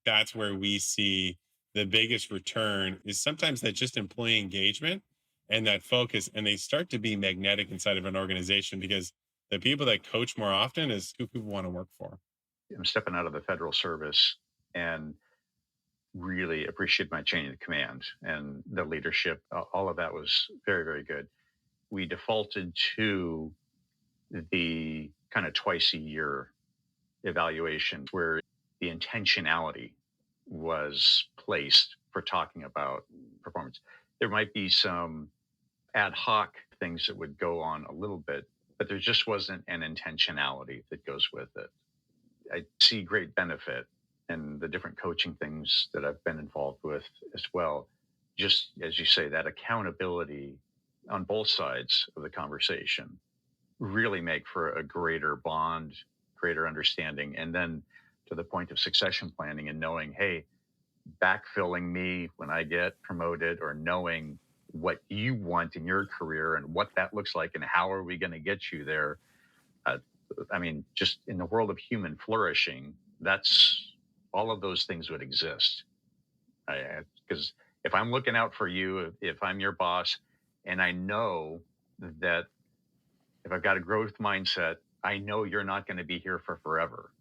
That's where we see the biggest return is sometimes that just employee engagement and that focus, and they start to be magnetic inside of an organization because the people that coach more often is who people want to work for.
I'm stepping out of the federal service and really appreciate my chain of command and the leadership. All of that was very, very good. We defaulted to the kind of twice a year evaluation where the intentionality was placed for talking about performance. There might be some ad hoc things that would go on a little bit, but there just wasn't an intentionality that goes with it. I see great benefit in the different coaching things that I've been involved with as well. Just as you say, that accountability on both sides of the conversation really make for a greater bond, greater understanding. And then to the point of succession planning and knowing, hey, backfilling me when I get promoted or knowing what you want in your career and what that looks like and how are we going to get you there. Just in the world of human flourishing, that's all of those things would exist. Because if I'm looking out for you, if I'm your boss, and I know that if I've got a growth mindset, I know you're not going to be here for forever.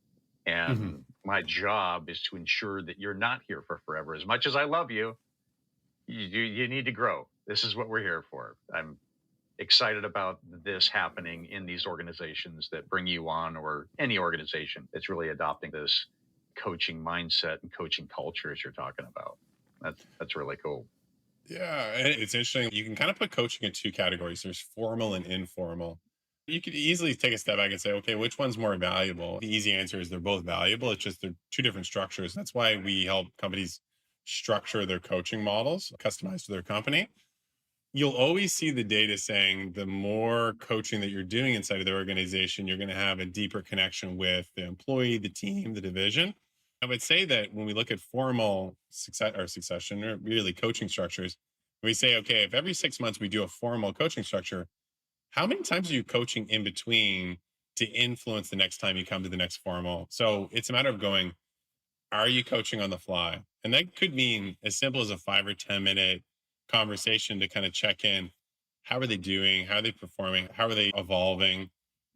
And my job is to ensure that you're not here for forever. As much as I love you, you need to grow. This is what we're here for. I'm excited about this happening in these organizations that bring you on, or any organization that's really adopting this coaching mindset and coaching culture as you're talking about. That's really cool.
Yeah, and it's interesting. You can kind of put coaching in two categories. There's formal and informal. You could easily take a step back and say, okay, which one's more valuable? The easy answer is they're both valuable. It's just they're two different structures. That's why we help companies structure their coaching models customized to their company. You'll always see the data saying the more coaching that you're doing inside of the organization, you're going to have a deeper connection with the employee, the team, the division. I would say that when we look at formal succession or really coaching structures, we say, okay, if every 6 months we do a formal coaching structure, how many times are you coaching in between to influence the next time you come to the next formal? So it's a matter of going, are you coaching on the fly? And that could mean as simple as a 5 or 10 minute conversation to kind of check in. How are they doing? How are they performing? How are they evolving?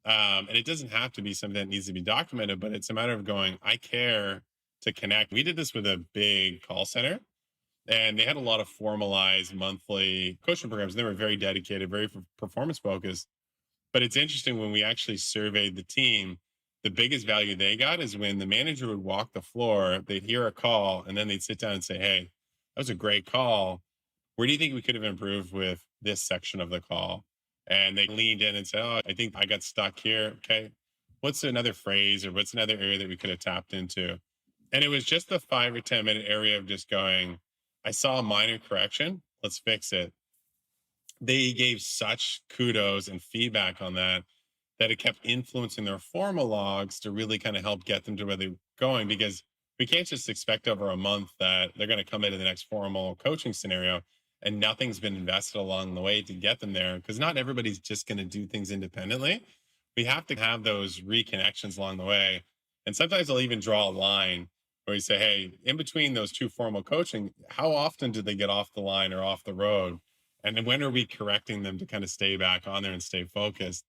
And it doesn't have to be something that needs to be documented, but it's a matter of going, I care to connect. We did this with a big call center and they had a lot of formalized monthly coaching programs. They were very dedicated, very performance focused. But it's interesting when we actually surveyed the team, the biggest value they got is when the manager would walk the floor, they'd hear a call, and then they'd sit down and say, hey, that was a great call. Where do you think we could have improved with this section of the call? And they leaned in and said, oh, I think I got stuck here. Okay. What's another phrase or what's another area that we could have tapped into? And it was just the 5 or 10 minute area of just going, I saw a minor correction. Let's fix it. they gave such kudos and feedback on that that it kept influencing their formal logs to really kind of help get them to where they're going, because we can't just expect over a month that they're going to come into the next formal coaching scenario and nothing's been invested along the way to get them there, because not everybody's just going to do things independently. We have to have those reconnections along the way. And sometimes I'll even draw a line where we say, hey, in between those two formal coaching, how often do they get off the line or off the road? And then when are we correcting them to kind of stay back on there and stay focused?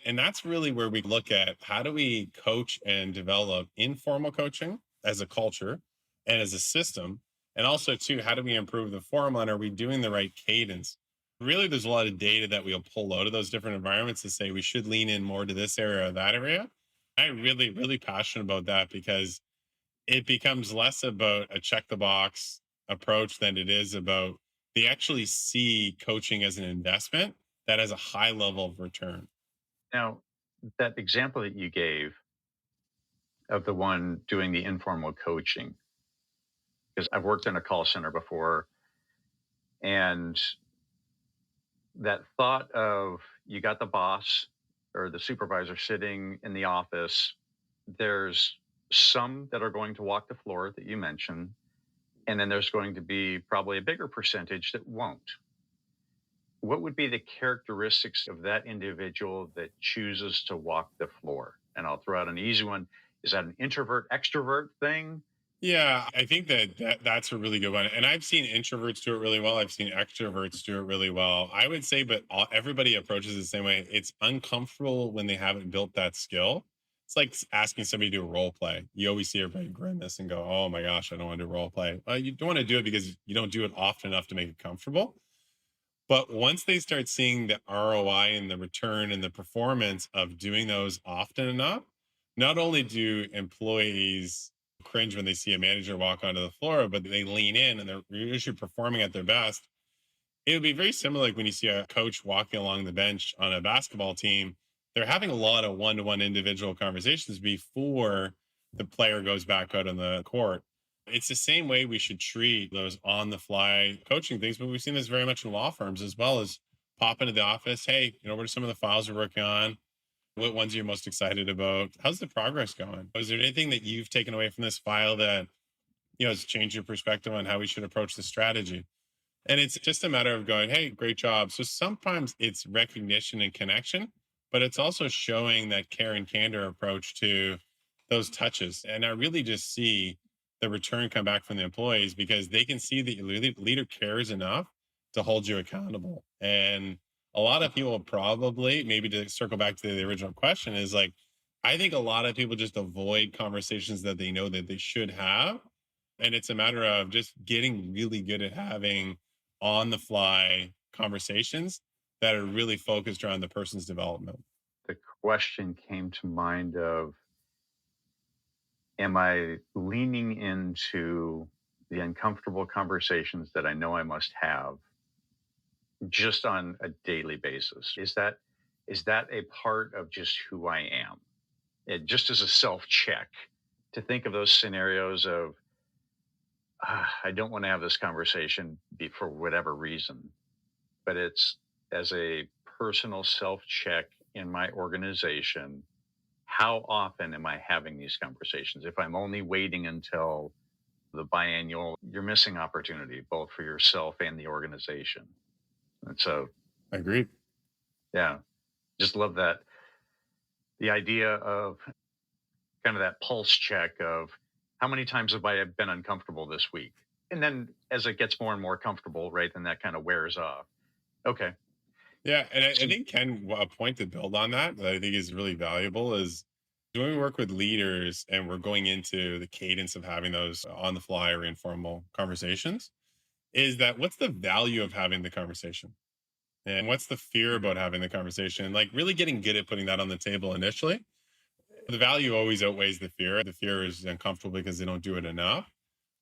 And that's really where we look at how do we coach and develop informal coaching as a culture and as a system. And also, too, how do we improve the formal, and are we doing the right cadence? Really, there's a lot of data that we'll pull out of those different environments to say we should lean in more to this area or that area. I'm really, really passionate about that because it becomes less about a check the box approach than it is about they actually see coaching as an investment that has a high level of return.
Now, that example that you gave of the one doing the informal coaching, because I've worked in a call center before, and that thought of you got the boss or the supervisor sitting in the office, there's some that are going to walk the floor that you mentioned, and then there's going to be probably a bigger percentage that won't. What would be the characteristics of that individual that chooses to walk the floor? And I'll throw out an easy one. Is that an introvert extrovert thing?
Yeah, I think that's a really good one. And I've seen introverts do it really well. I've seen extroverts do it really well. I would say, but everybody approaches it the same way. It's uncomfortable when they haven't built that skill. It's like asking somebody to do a role play. You always see everybody grimace and go, "Oh my gosh, I don't want to do role play." Well, you don't want to do it because you don't do it often enough to make it comfortable. But once they start seeing the ROI and the return and the performance of doing those often enough, not only do employees cringe when they see a manager walk onto the floor, but they lean in and they're usually performing at their best. It would be very similar like when you see a coach walking along the bench on a basketball team. They're having a lot of one-to-one individual conversations before the player goes back out on the court. It's the same way we should treat those on the fly coaching things, but we've seen this very much in law firms as well. As pop into the office. Hey, what are some of the files we're working on? What ones are you most excited about? How's the progress going? Is there anything that you've taken away from this file that, has changed your perspective on how we should approach the strategy? And it's just a matter of going, hey, great job. So sometimes it's recognition and connection, but it's also showing that care and candor approach to those touches. And I really just see the return come back from the employees because they can see that your leader cares enough to hold you accountable. And a lot of people probably, maybe to circle back to the original question, is like, I think a lot of people just avoid conversations that they know that they should have. And it's a matter of just getting really good at having on the fly conversations that are really focused around the person's development.
The question came to mind of, am I leaning into the uncomfortable conversations that I know I must have just on a daily basis? Is that a part of just who I am? Just as a self check to think of those scenarios of, I don't want to have this conversation for whatever reason, but it's as a personal self check in my organization. How often am I having these conversations? If I'm only waiting until the biannual, you're missing opportunity both for yourself and the organization. And so,
Agreed.
yeah, just love that. The idea of kind of that pulse check of how many times have I been uncomfortable this week? And then as it gets more and more comfortable, right, then that kind of wears off. Okay.
Yeah. And I think, Ken, a point to build on that I think is really valuable is when we work with leaders and we're going into the cadence of having those on the fly or informal conversations, is that what's the value of having the conversation? And what's the fear about having the conversation? Like really getting good at putting that on the table initially. The value always outweighs the fear. The fear is uncomfortable because they don't do it enough.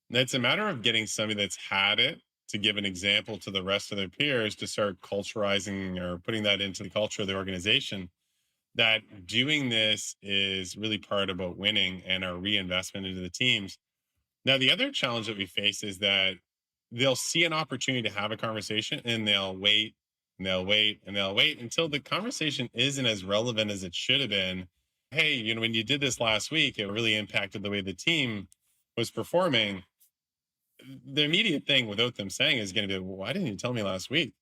And it's a matter of getting somebody that's had it to give an example to the rest of their peers to start culturalizing or putting that into the culture of the organization. That doing this is really part about winning and our reinvestment into the teams. Now, the other challenge that we face is that they'll see an opportunity to have a conversation and they'll wait and they'll wait until the conversation isn't as relevant as it should have been. Hey, when you did this last week, it really impacted the way the team was performing. The immediate thing without them saying is going to be, well, why didn't you tell me last week?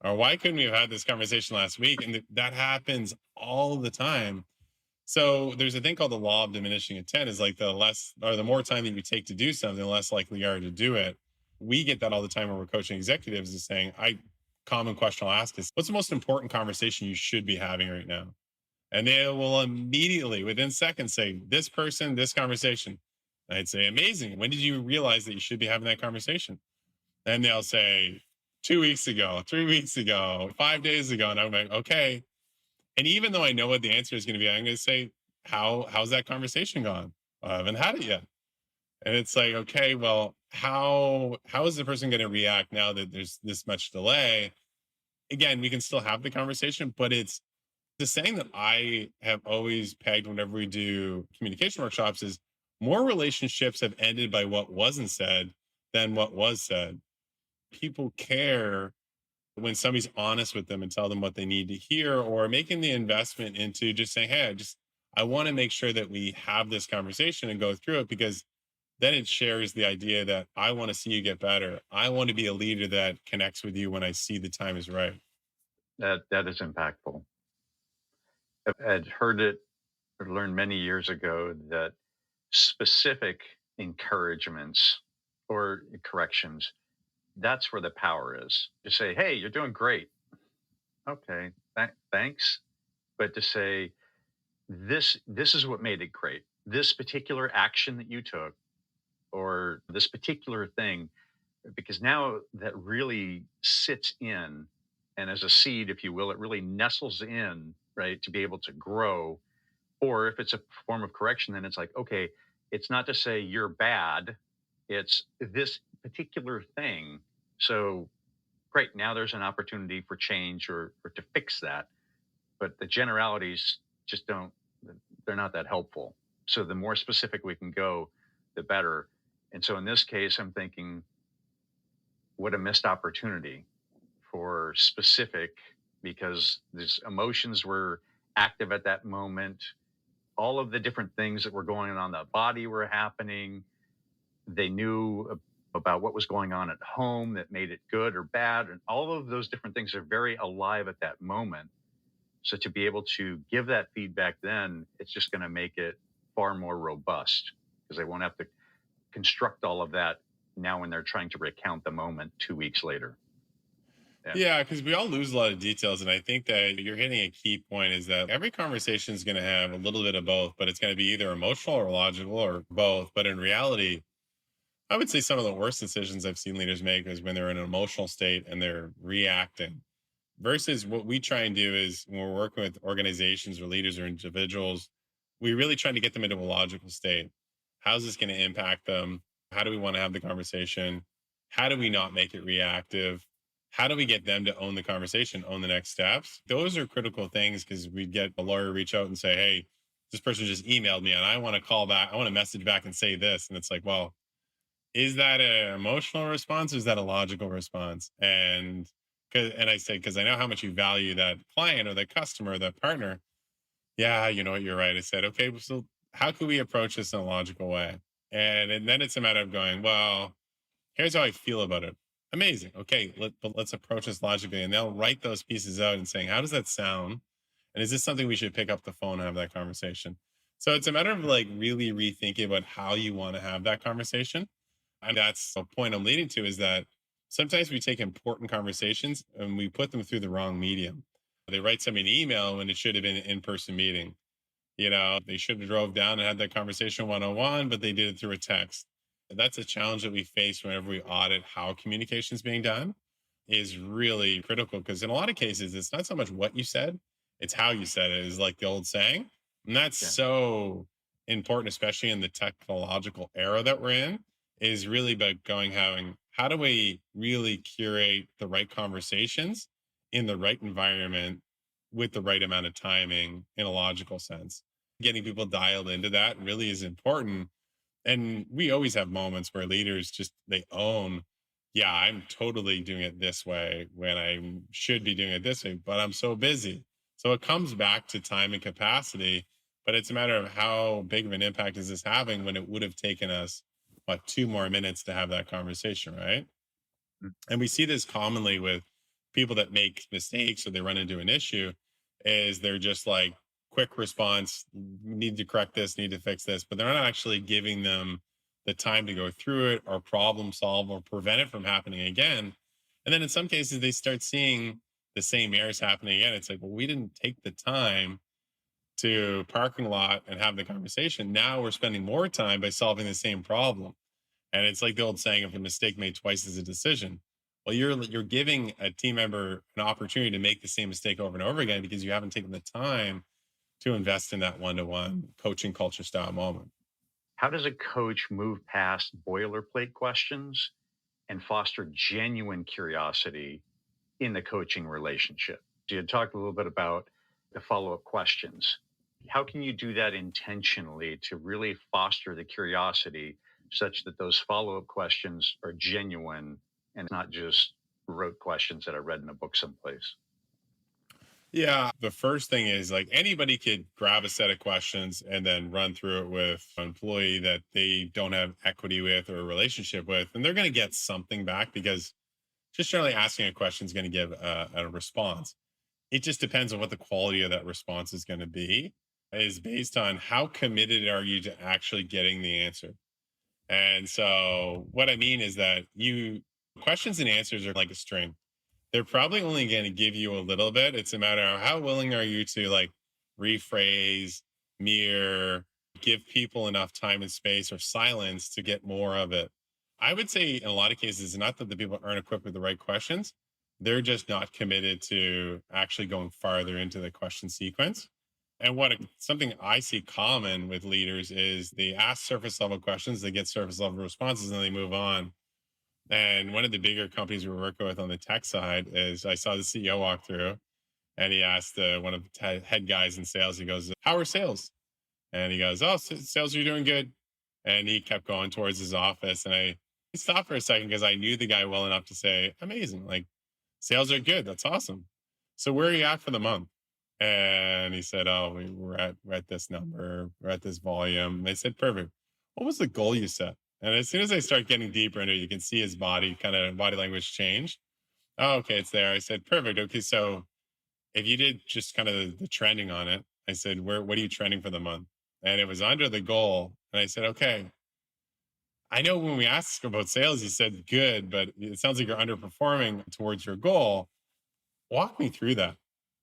Or why couldn't we have had this conversation last week? And that happens all the time. So there's a thing called the law of diminishing intent, is like the less or the more time that you take to do something, the less likely you are to do it. We get that all the time when we're coaching executives, is saying, common question I'll ask is, what's the most important conversation you should be having right now? And they will immediately, within seconds, say, this person, this conversation. And I'd say, amazing. When did you realize that you should be having that conversation? And they'll say, 2 weeks ago, 3 weeks ago, 5 days ago. And I'm like, okay. And even though I know what the answer is going to be, I'm going to say, how's that conversation gone? I haven't had it yet. And it's like, okay, well, how is the person going to react now that there's this much delay? Again, we can still have the conversation, but it's the saying that I have always pegged whenever we do communication workshops is, more relationships have ended by what wasn't said than what was said. People care when somebody's honest with them and tell them what they need to hear, or making the investment into just saying, hey, I want to make sure that we have this conversation and go through it, because then it shares the idea that I want to see you get better. I want to be a leader that connects with you when I see the time is right.
That is impactful. I'd heard it or learned many years ago that specific encouragements or corrections, that's where the power is. To say, hey, you're doing great. Okay, thanks. But to say, this is what made it great. This particular action that you took, or this particular thing, because now that really sits in, and as a seed, if you will, it really nestles in, right, to be able to grow. Or if it's a form of correction, then it's like, okay, it's not to say you're bad, it's this particular thing. So great, now there's an opportunity for change, or to fix that. But the generalities just they're not that helpful. So the more specific we can go, the better. And so in this case, I'm thinking, what a missed opportunity for specific, because these emotions were active at that moment. All of the different things that were going on in the body were happening. They knew about what was going on at home that made it good or bad. And all of those different things are very alive at that moment. So to be able to give that feedback, then it's just going to make it far more robust, because they won't have to construct all of that now when they're trying to recount the moment 2 weeks later.
Yeah, because we all lose a lot of details. And I think that you're hitting a key point, is that every conversation is going to have a little bit of both, but it's going to be either emotional or logical or both. But in reality, I would say some of the worst decisions I've seen leaders make is when they're in an emotional state and they're reacting. Versus what we try and do is, when we're working with organizations or leaders or individuals, we really try to get them into a logical state. How's this going to impact them? How do we want to have the conversation? How do we not make it reactive? How do we get them to own the conversation, own the next steps? Those are critical things, because we get a lawyer reach out and say, hey, this person just emailed me and I want to call back. I want to message back and say this. And it's like, well, is that an emotional response or is that a logical response? And I say, because I know how much you value that client or that customer or that partner. Yeah, you know what, you're right. I said, okay, so how can we approach this in a logical way? And then it's a matter of going, well, here's how I feel about it. Amazing. Okay, but let's approach this logically. And they'll write those pieces out and saying, how does that sound? And is this something we should pick up the phone and have that conversation? So it's a matter of like really rethinking about how you want to have that conversation. And that's the point I'm leading to, is that sometimes we take important conversations and we put them through the wrong medium. They write somebody an email when it should have been an in-person meeting. They should have drove down and had that conversation one-on-one, but they did it through a text. That's a challenge that we face whenever we audit how communication is being done, is really critical, because in a lot of cases, it's not so much what you said, it's how you said it, is like the old saying. And that's so important, especially in the technological era that we're in, is really about having, how do we really curate the right conversations in the right environment with the right amount of timing in a logical sense. Getting people dialed into that really is important. And we always have moments where leaders they own yeah, I'm totally doing it this way when I should be doing it this way, but I'm so busy. So it comes back to time and capacity, but it's a matter of how big of an impact is this having when it would have taken us, what, 2 more minutes to have that conversation, right?
Mm.
And we see this commonly with people that make mistakes or they run into an issue is they're just like quick response, need to correct this, need to fix this, but they're not actually giving them the time to go through it or problem solve or prevent it from happening again. And then in some cases they start seeing the same errors happening again. It's like, well, we didn't take the time to parking lot and have the conversation. Now we're spending more time by solving the same problem. And it's like the old saying, if a mistake made twice is a decision. Well, you're giving a team member an opportunity to make the same mistake over and over again because you haven't taken the time to invest in that one-to-one coaching culture style moment.
How does a coach move past boilerplate questions and foster genuine curiosity in the coaching relationship? You had talked a little bit about the follow up questions. How can you do that intentionally to really foster the curiosity such that those follow up questions are genuine and not just rote questions that I read in a book someplace?
Yeah. The first thing is like anybody could grab a set of questions and then run through it with an employee that they don't have equity with or a relationship with. And they're going to get something back because just generally asking a question is going to give a response. It just depends on what the quality of that response is going to be, is based on how committed are you to actually getting the answer. And so what I mean is that you questions and answers are like a string. They're probably only going to give you a little bit. It's a matter of how willing are you to like rephrase, mirror, give people enough time and space or silence to get more of it. I would say in a lot of cases, it's not that the people aren't equipped with the right questions. They're just not committed to actually going farther into the question sequence. And something I see common with leaders is they ask surface level questions, they get surface level responses, and they move on. And one of the bigger companies we were working with on the tech side is I saw the CEO walk through and he asked one of the head guys in sales, he goes, "How are sales?" And he goes, "Oh, sales are doing good." And he kept going towards his office. And I stopped for a second because I knew the guy well enough to say, "Amazing. Like sales are good. That's awesome. So where are you at for the month?" And he said, "Oh, we're at this number, we're at this volume." And I said, "Perfect. What was the goal you set?" And as soon as I start getting deeper into it, you can see his body language change. "Oh, okay, it's there." I said, "Perfect. Okay, so if you did just kind of the trending on it," I said, what are you trending for the month?" And it was under the goal. And I said, "Okay, I know when we asked about sales, you said good, but it sounds like you're underperforming towards your goal. Walk me through that."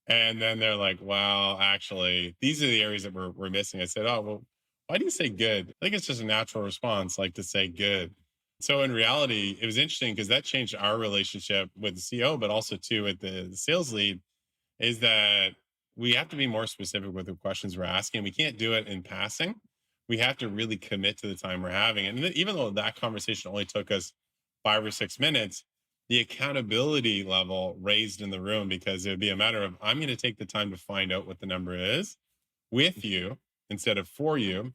And then they're like, "Well, actually, these are the areas that we're missing." I said, "Oh, well, why do you say good?" I think it's just a natural response, like to say good. So in reality, it was interesting because that changed our relationship with the CEO, but also too with the sales lead, is that we have to be more specific with the questions we're asking. We can't do it in passing. We have to really commit to the time we're having. And even though that conversation only took us 5 or 6 minutes, the accountability level raised in the room because it would be a matter of I'm going to take the time to find out what the number is with you instead of for you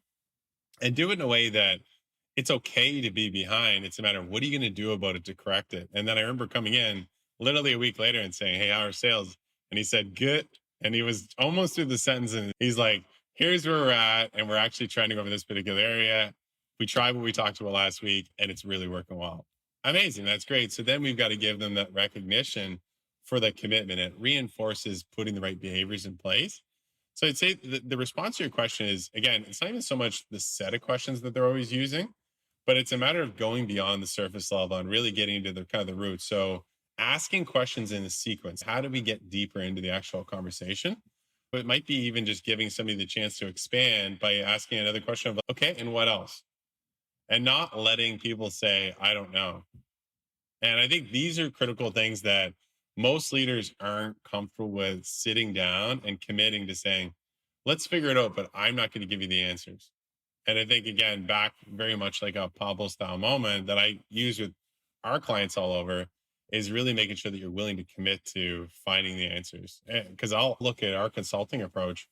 and do it in a way that it's okay to be behind. It's a matter of what are you going to do about it to correct it. And then I remember coming in literally a week later and saying, "Hey, how are sales?" And he said, "Good." And he was almost through the sentence and he's like, "Here's where we're at. And we're actually trending over this particular area. We tried what we talked about last week and it's really working well." Amazing. That's great. So then we've got to give them that recognition for that commitment. It reinforces putting the right behaviors in place. So I'd say the response to your question is again, it's not even so much the set of questions that they're always using, but it's a matter of going beyond the surface level and really getting into the kind of the root. So asking questions in a sequence. How do we get deeper into the actual conversation? But it might be even just giving somebody the chance to expand by asking another question of, okay, and what else? And not letting people say, "I don't know." And I think these are critical things that most leaders aren't comfortable with sitting down and committing to saying, "Let's figure it out, but I'm not going to give you the answers." And I think again, back very much like a Pablo style moment that I use with our clients all over is really making sure that you're willing to commit to finding the answers. Because I'll look at our consulting approach.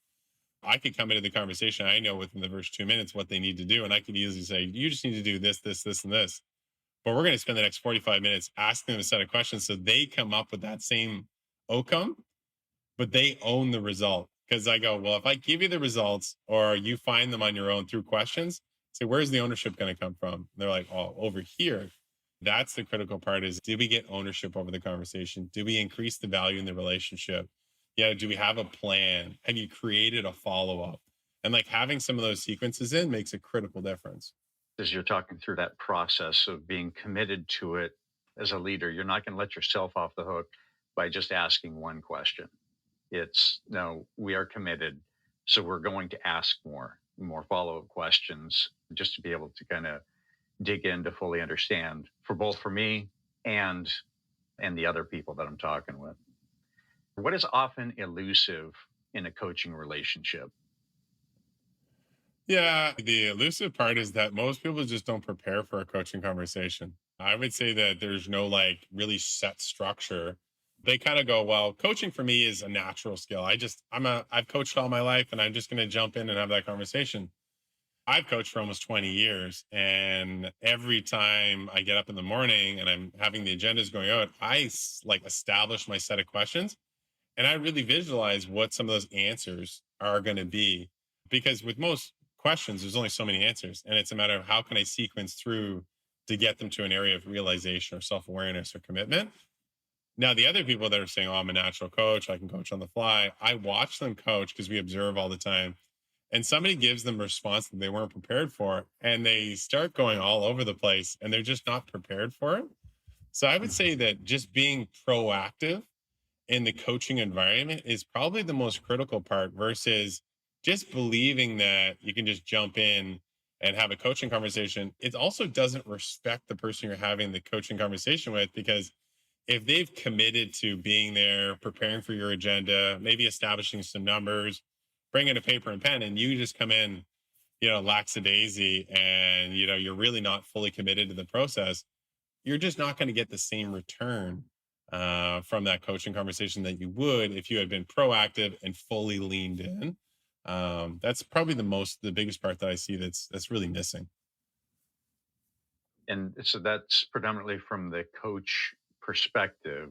I could come into the conversation. I know within the first 2 minutes what they need to do. And I could easily say, "You just need to do this, this, this, and this." but we're going to spend the next 45 minutes asking them a set of questions so they come up with that same outcome, but they own the result. Because I go, well, if I give you the results or you find them on your own through questions, say, where's the ownership going to come from? And they're like, oh, over here. That's the critical part is, did we get ownership over the conversation? Do we increase the value in the relationship? Yeah. Do we have a plan? Have you created a follow up? And like having some of those sequences in makes a critical difference.
As you're talking through that process of being committed to it as a leader, you're not going to let yourself off the hook by just asking one question. It's no, we are committed. So we're going to ask more follow-up questions just to be able to kind of dig in to fully understand for me and the other people that I'm talking with. What is often elusive in a coaching relationship?
Yeah, the elusive part is that most people just don't prepare for a coaching conversation. I would say that there's no like really set structure. They kind of go, well, coaching for me is a natural skill. I've coached all my life and I'm just going to jump in and have that conversation. I've coached for almost 20 years. And every time I get up in the morning and I'm having the agendas going out, like establish my set of questions and I really visualize what some of those answers are going to be. Because with most questions, there's only so many answers. And it's a matter of how can I sequence through to get them to an area of realization or self awareness or commitment. Now, the other people that are saying, oh, I'm a natural coach, I can coach on the fly, I watch them coach because we observe all the time. And somebody gives them a response that they weren't prepared for, and they start going all over the place and they're just not prepared for it. So I would say that just being proactive in the coaching environment is probably the most critical part versus just believing that you can just jump in and have a coaching conversation. It also doesn't respect the person you're having the coaching conversation with because if they've committed to being there, preparing for your agenda, maybe establishing some numbers, bringing a paper and pen, and you just come in, lackadaisy, and you're really not fully committed to the process, you're just not going to get the same return from that coaching conversation that you would if you had been proactive and fully leaned in. That's probably the biggest part that I see that's really missing.
And so that's predominantly from the coach perspective.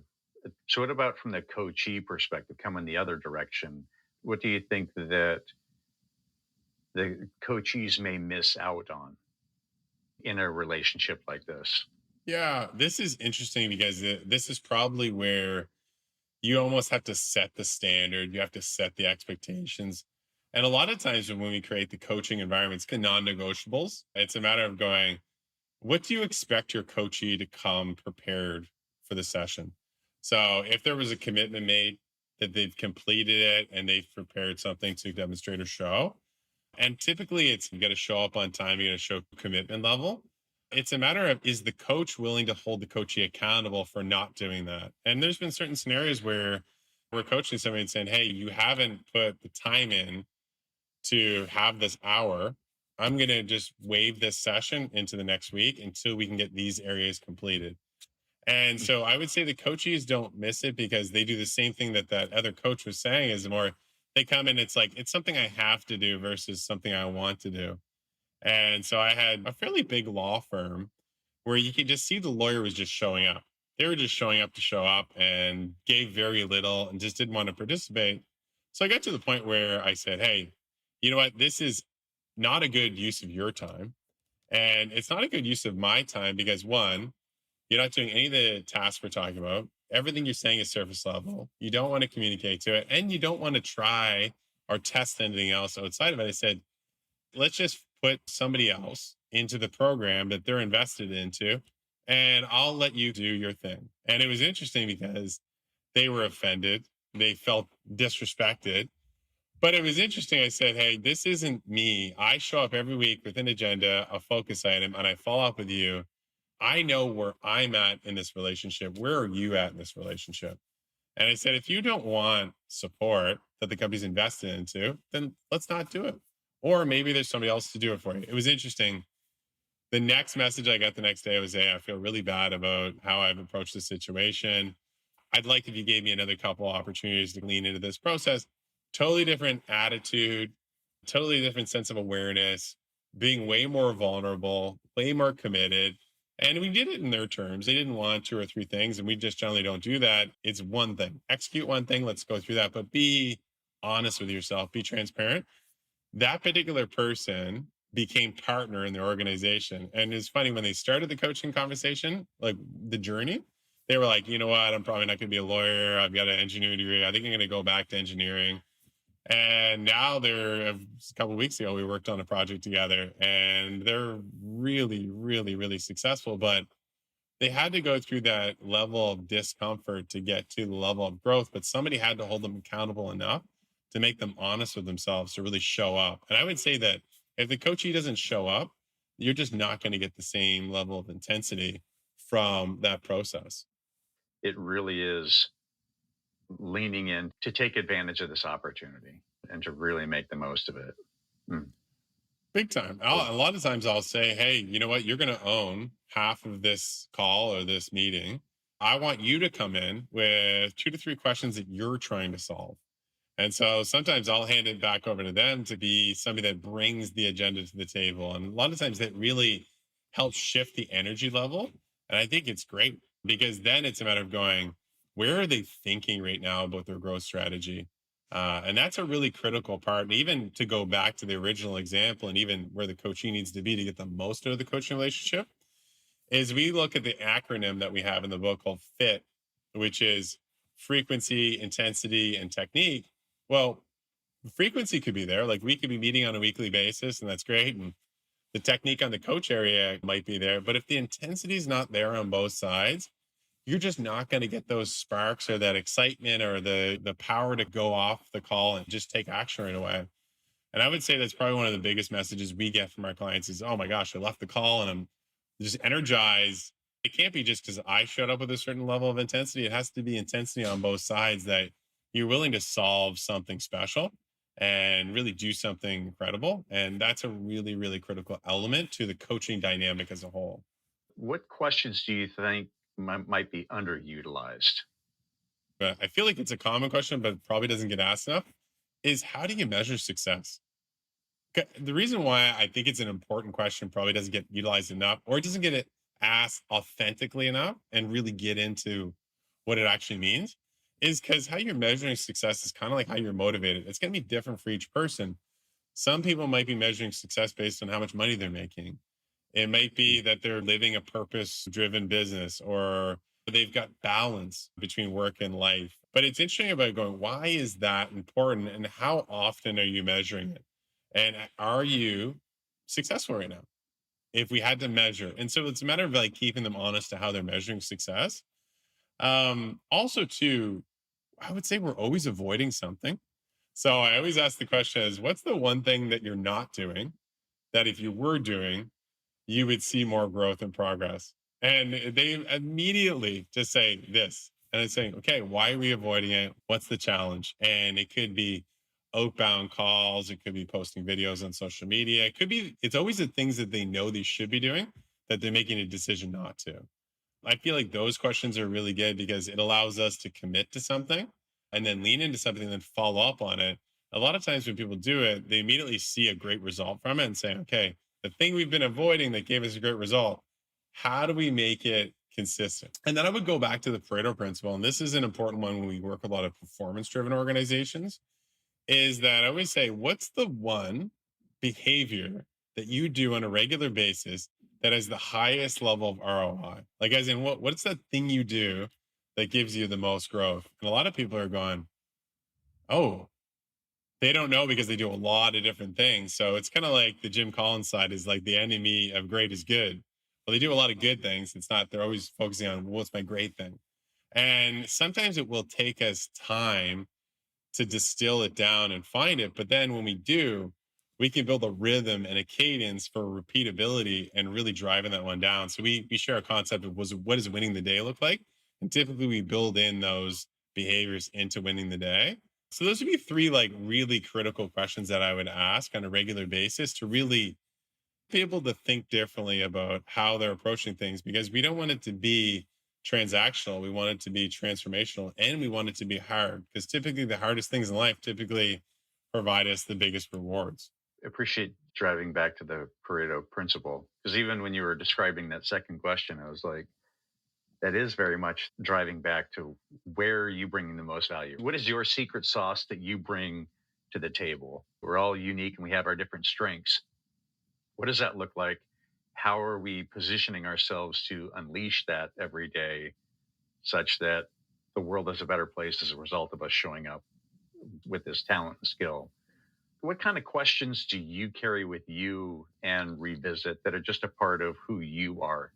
So, what about from the coachee perspective, coming the other direction? What do you think that the coachees may miss out on in a relationship like this?
Yeah, this is interesting because this is probably where you almost have to set the standard. You have to set the expectations. And a lot of times when we create the coaching environments, non-negotiables, it's a matter of going, what do you expect your coachee to come prepared for the session? So if there was a commitment made that they've completed it and they've prepared something to demonstrate or show, and typically it's you got to show up on time, you got to show commitment level. It's a matter of is the coach willing to hold the coachee accountable for not doing that? And there's been certain scenarios where we're coaching somebody and saying, hey, you haven't put the time in to have this hour. I'm going to just waive this session into the next week until we can get these areas completed. And so I would say the coaches don't miss it because they do the same thing that other coach was saying is more they come in, it's like, it's something I have to do versus something I want to do. And so I had a fairly big law firm where you could just see the lawyer was just showing up. They were just showing up to show up and gave very little and just didn't want to participate. So I got to the point where I said, hey, you know what? This is not a good use of your time. And it's not a good use of my time because one, you're not doing any of the tasks we're talking about. Everything you're saying is surface level. You don't want to communicate to it. And you don't want to try or test anything else outside of it. I said, let's just put somebody else into the program that they're invested into, and I'll let you do your thing. And it was interesting because they were offended. They felt disrespected. But it was interesting. I said, hey, this isn't me. I show up every week with an agenda, a focus item, and I follow up with you. I know where I'm at in this relationship. Where are you at in this relationship? And I said, if you don't want support that the company's invested into, then let's not do it. Or maybe there's somebody else to do it for you. It was interesting. The next message I got the next day was, hey, I feel really bad about how I've approached the situation. I'd like if you gave me another couple opportunities to lean into this process. Totally different attitude, totally different sense of awareness, being way more vulnerable, way more committed. And we did it in their terms. They didn't want two or three things, and we just generally don't do that. It's one thing. Execute one thing. Let's go through that, but be honest with yourself. Be transparent. That particular person became partner in their organization, and it's funny when they started the coaching conversation, like the journey. They were like, you know what? I'm probably not going to be a lawyer. I've got an engineering degree. I think I'm going to go back to engineering. And now they're a couple of weeks ago, we worked on a project together and they're really, really, really successful. But they had to go through that level of discomfort to get to the level of growth. But somebody had to hold them accountable enough to make them honest with themselves to really show up. And I would say that if the coachee doesn't show up, you're just not going to get the same level of intensity from that process.
It really is leaning in to take advantage of this opportunity and to really make the most of it. Mm.
Big time. A lot of times I'll say, hey, you know what? You're going to own half of this call or this meeting. I want you to come in with 2 to 3 questions that you're trying to solve. And so sometimes I'll hand it back over to them to be somebody that brings the agenda to the table. And a lot of times that really helps shift the energy level. And I think it's great because then it's a matter of going, where are they thinking right now about their growth strategy? And that's a really critical part. And even to go back to the original example and even where the coaching needs to be to get the most out of the coaching relationship is we look at the acronym that we have in the book called FIT, which is frequency, intensity, and technique. Well, frequency could be there. Like we could be meeting on a weekly basis, and that's great. And the technique on the coach area might be there. But if the intensity is not there on both sides, you're just not going to get those sparks or that excitement or the power to go off the call and just take action right away. And I would say that's probably one of the biggest messages we get from our clients is, oh my gosh, I left the call and I'm just energized. It can't be just because I showed up with a certain level of intensity. It has to be intensity on both sides that you're willing to solve something special and really do something incredible. And that's a really, really critical element to the coaching dynamic as a whole.
What questions do you think might be underutilized?
But I feel like it's a common question, but probably doesn't get asked enough is how do you measure success? The reason why I think it's an important question probably doesn't get utilized enough or it doesn't get it asked authentically enough and really get into what it actually means is because how you're measuring success is kind of like how you're motivated. It's going to be different for each person. Some people might be measuring success based on how much money they're making. It might be that they're living a purpose driven business or they've got balance between work and life. But it's interesting about going, why is that important and how often are you measuring it? And are you successful right now? If we had to measure. And so it's a matter of like keeping them honest to how they're measuring success. Also, too, I would say we're always avoiding something. So I always ask the question is what's the one thing that you're not doing that if you were doing, you would see more growth and progress? And they immediately just say this. And it's saying, okay, why are we avoiding it? What's the challenge? And it could be outbound calls. It could be posting videos on social media. It could be, it's always the things that they know they should be doing that they're making a decision not to. I feel like those questions are really good because it allows us to commit to something and then lean into something and then follow up on it. A lot of times when people do it, they immediately see a great result from it and say, okay, the thing we've been avoiding that gave us a great result, how do we make it consistent? And then I would go back to the Pareto principle. And this is an important one when we work with a lot of performance driven organizations is that I always say, what's the one behavior that you do on a regular basis that has the highest level of ROI? Like, as in, what's that thing you do that gives you the most growth? And a lot of people are going, oh, they don't know because they do a lot of different things. So it's kind of like the Jim Collins side is like the enemy of great is good. Well, they do a lot of good things. It's not, they're always focusing on what's my great thing. And sometimes it will take us time to distill it down and find it. But then when we do, we can build a rhythm and a cadence for repeatability and really driving that one down. So we share a concept of what does winning the day look like? And typically we build in those behaviors into winning the day. So those would be three like really critical questions that I would ask on a regular basis to really be able to think differently about how they're approaching things because we don't want it to be transactional. We want it to be transformational and we want it to be hard because typically the hardest things in life typically provide us the biggest rewards.
Appreciate driving back to the Pareto principle. Because even when you were describing that second question, I was like, that is very much driving back to where are you bringing the most value? What is your secret sauce that you bring to the table? We're all unique and we have our different strengths. What does that look like? How are we positioning ourselves to unleash that every day such that the world is a better place as a result of us showing up with this talent and skill? What kind of questions do you carry with you and revisit that are just a part of who you are?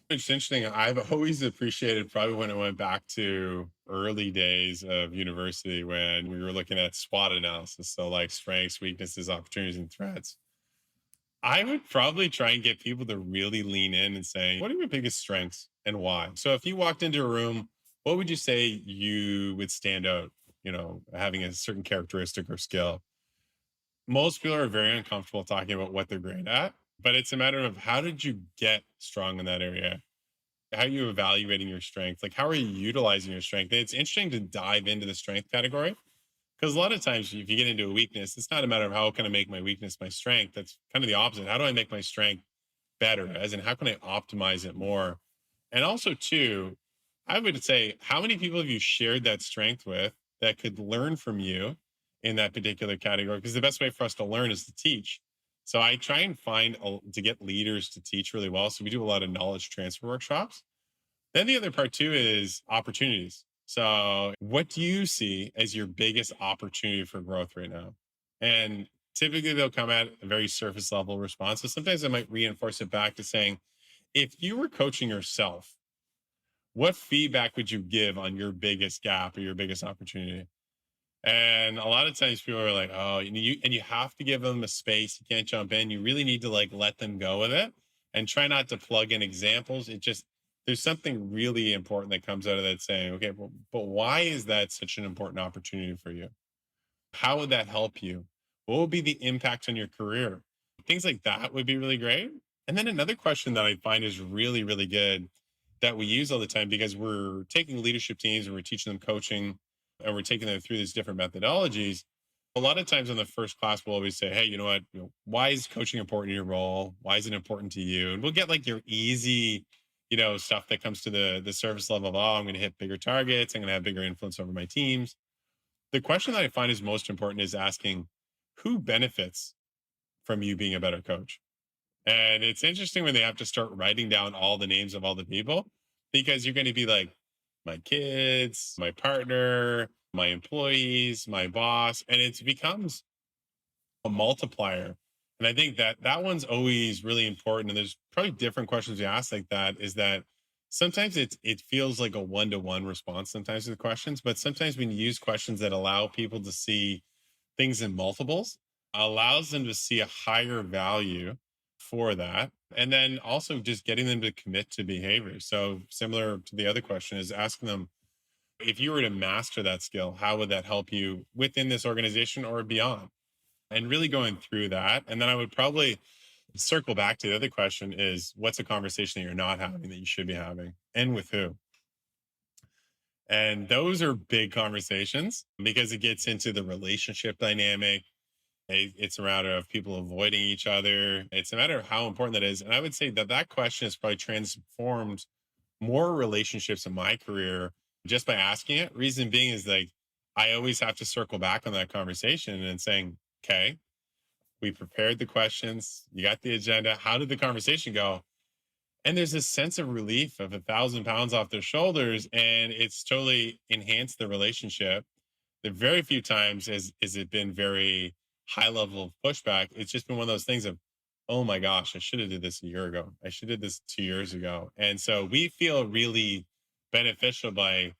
It's interesting. I've always appreciated probably when I went back to early days of university when we were looking at SWOT analysis. So like strengths, weaknesses, opportunities, and threats. I would probably try and get people to really lean in and say, what are your biggest strengths and why? So if you walked into a room, what would you say you would stand out, having a certain characteristic or skill? Most people are very uncomfortable talking about what they're great at, but it's a matter of how did you get strong in that area? How are you evaluating your strength? Like, how are you utilizing your strength? And it's interesting to dive into the strength category because a lot of times, if you get into a weakness, it's not a matter of how can I make my weakness my strength. That's kind of the opposite. How do I make my strength better? As in, how can I optimize it more? And also, too, I would say, how many people have you shared that strength with that could learn from you in that particular category? Because the best way for us to learn is to teach. So I try and to get leaders to teach really well. So we do a lot of knowledge transfer workshops. Then the other part too is opportunities. So what do you see as your biggest opportunity for growth right now? And typically they'll come at a very surface level response. So sometimes I might reinforce it back to saying, if you were coaching yourself, what feedback would you give on your biggest gap or your biggest opportunity? And a lot of times people are like, oh, and you have to give them a space. You can't jump in. You really need to like let them go with it and try not to plug in examples. It just there's something really important that comes out of that saying, okay, but why is that such an important opportunity for you? How would that help you? What would be the impact on your career? Things like that would be really great. And then another question that I find is really, really good that we use all the time because we're taking leadership teams and we're teaching them coaching and we're taking them through these different methodologies. A lot of times in the first class, we'll always say, hey, you know what? Why is coaching important in your role? Why is it important to you? And we'll get like your easy, stuff that comes to the surface level of, oh, I'm going to hit bigger targets. I'm going to have bigger influence over my teams. The question that I find is most important is asking who benefits from you being a better coach. And it's interesting when they have to start writing down all the names of all the people because you're going to be like, my kids, my partner, my employees, my boss, and it becomes a multiplier. And I think that that one's always really important. And there's probably different questions you ask like that. Is that sometimes it feels like a one-to-one response sometimes to the questions, but sometimes when you use questions that allow people to see things in multiples, allows them to see a higher value for that. And then also just getting them to commit to behavior. So similar to the other question is asking them, if you were to master that skill, how would that help you within this organization or beyond? And really going through that. And then I would probably circle back to the other question is what's a conversation that you're not having that you should be having and with who? And those are big conversations because it gets into the relationship dynamic. It's a matter of people avoiding each other. It's a matter of how important that is. And I would say that that question has probably transformed more relationships in my career just by asking it. Reason being is like, I always have to circle back on that conversation and saying, okay, we prepared the questions. You got the agenda. How did the conversation go? And there's this sense of relief of 1,000 pounds off their shoulders. And it's totally enhanced the relationship. The very few times has it been very high level of pushback. It's just been one of those things of, oh my gosh, I should have did this a year ago. I should have did this 2 years ago. And so we feel really beneficial by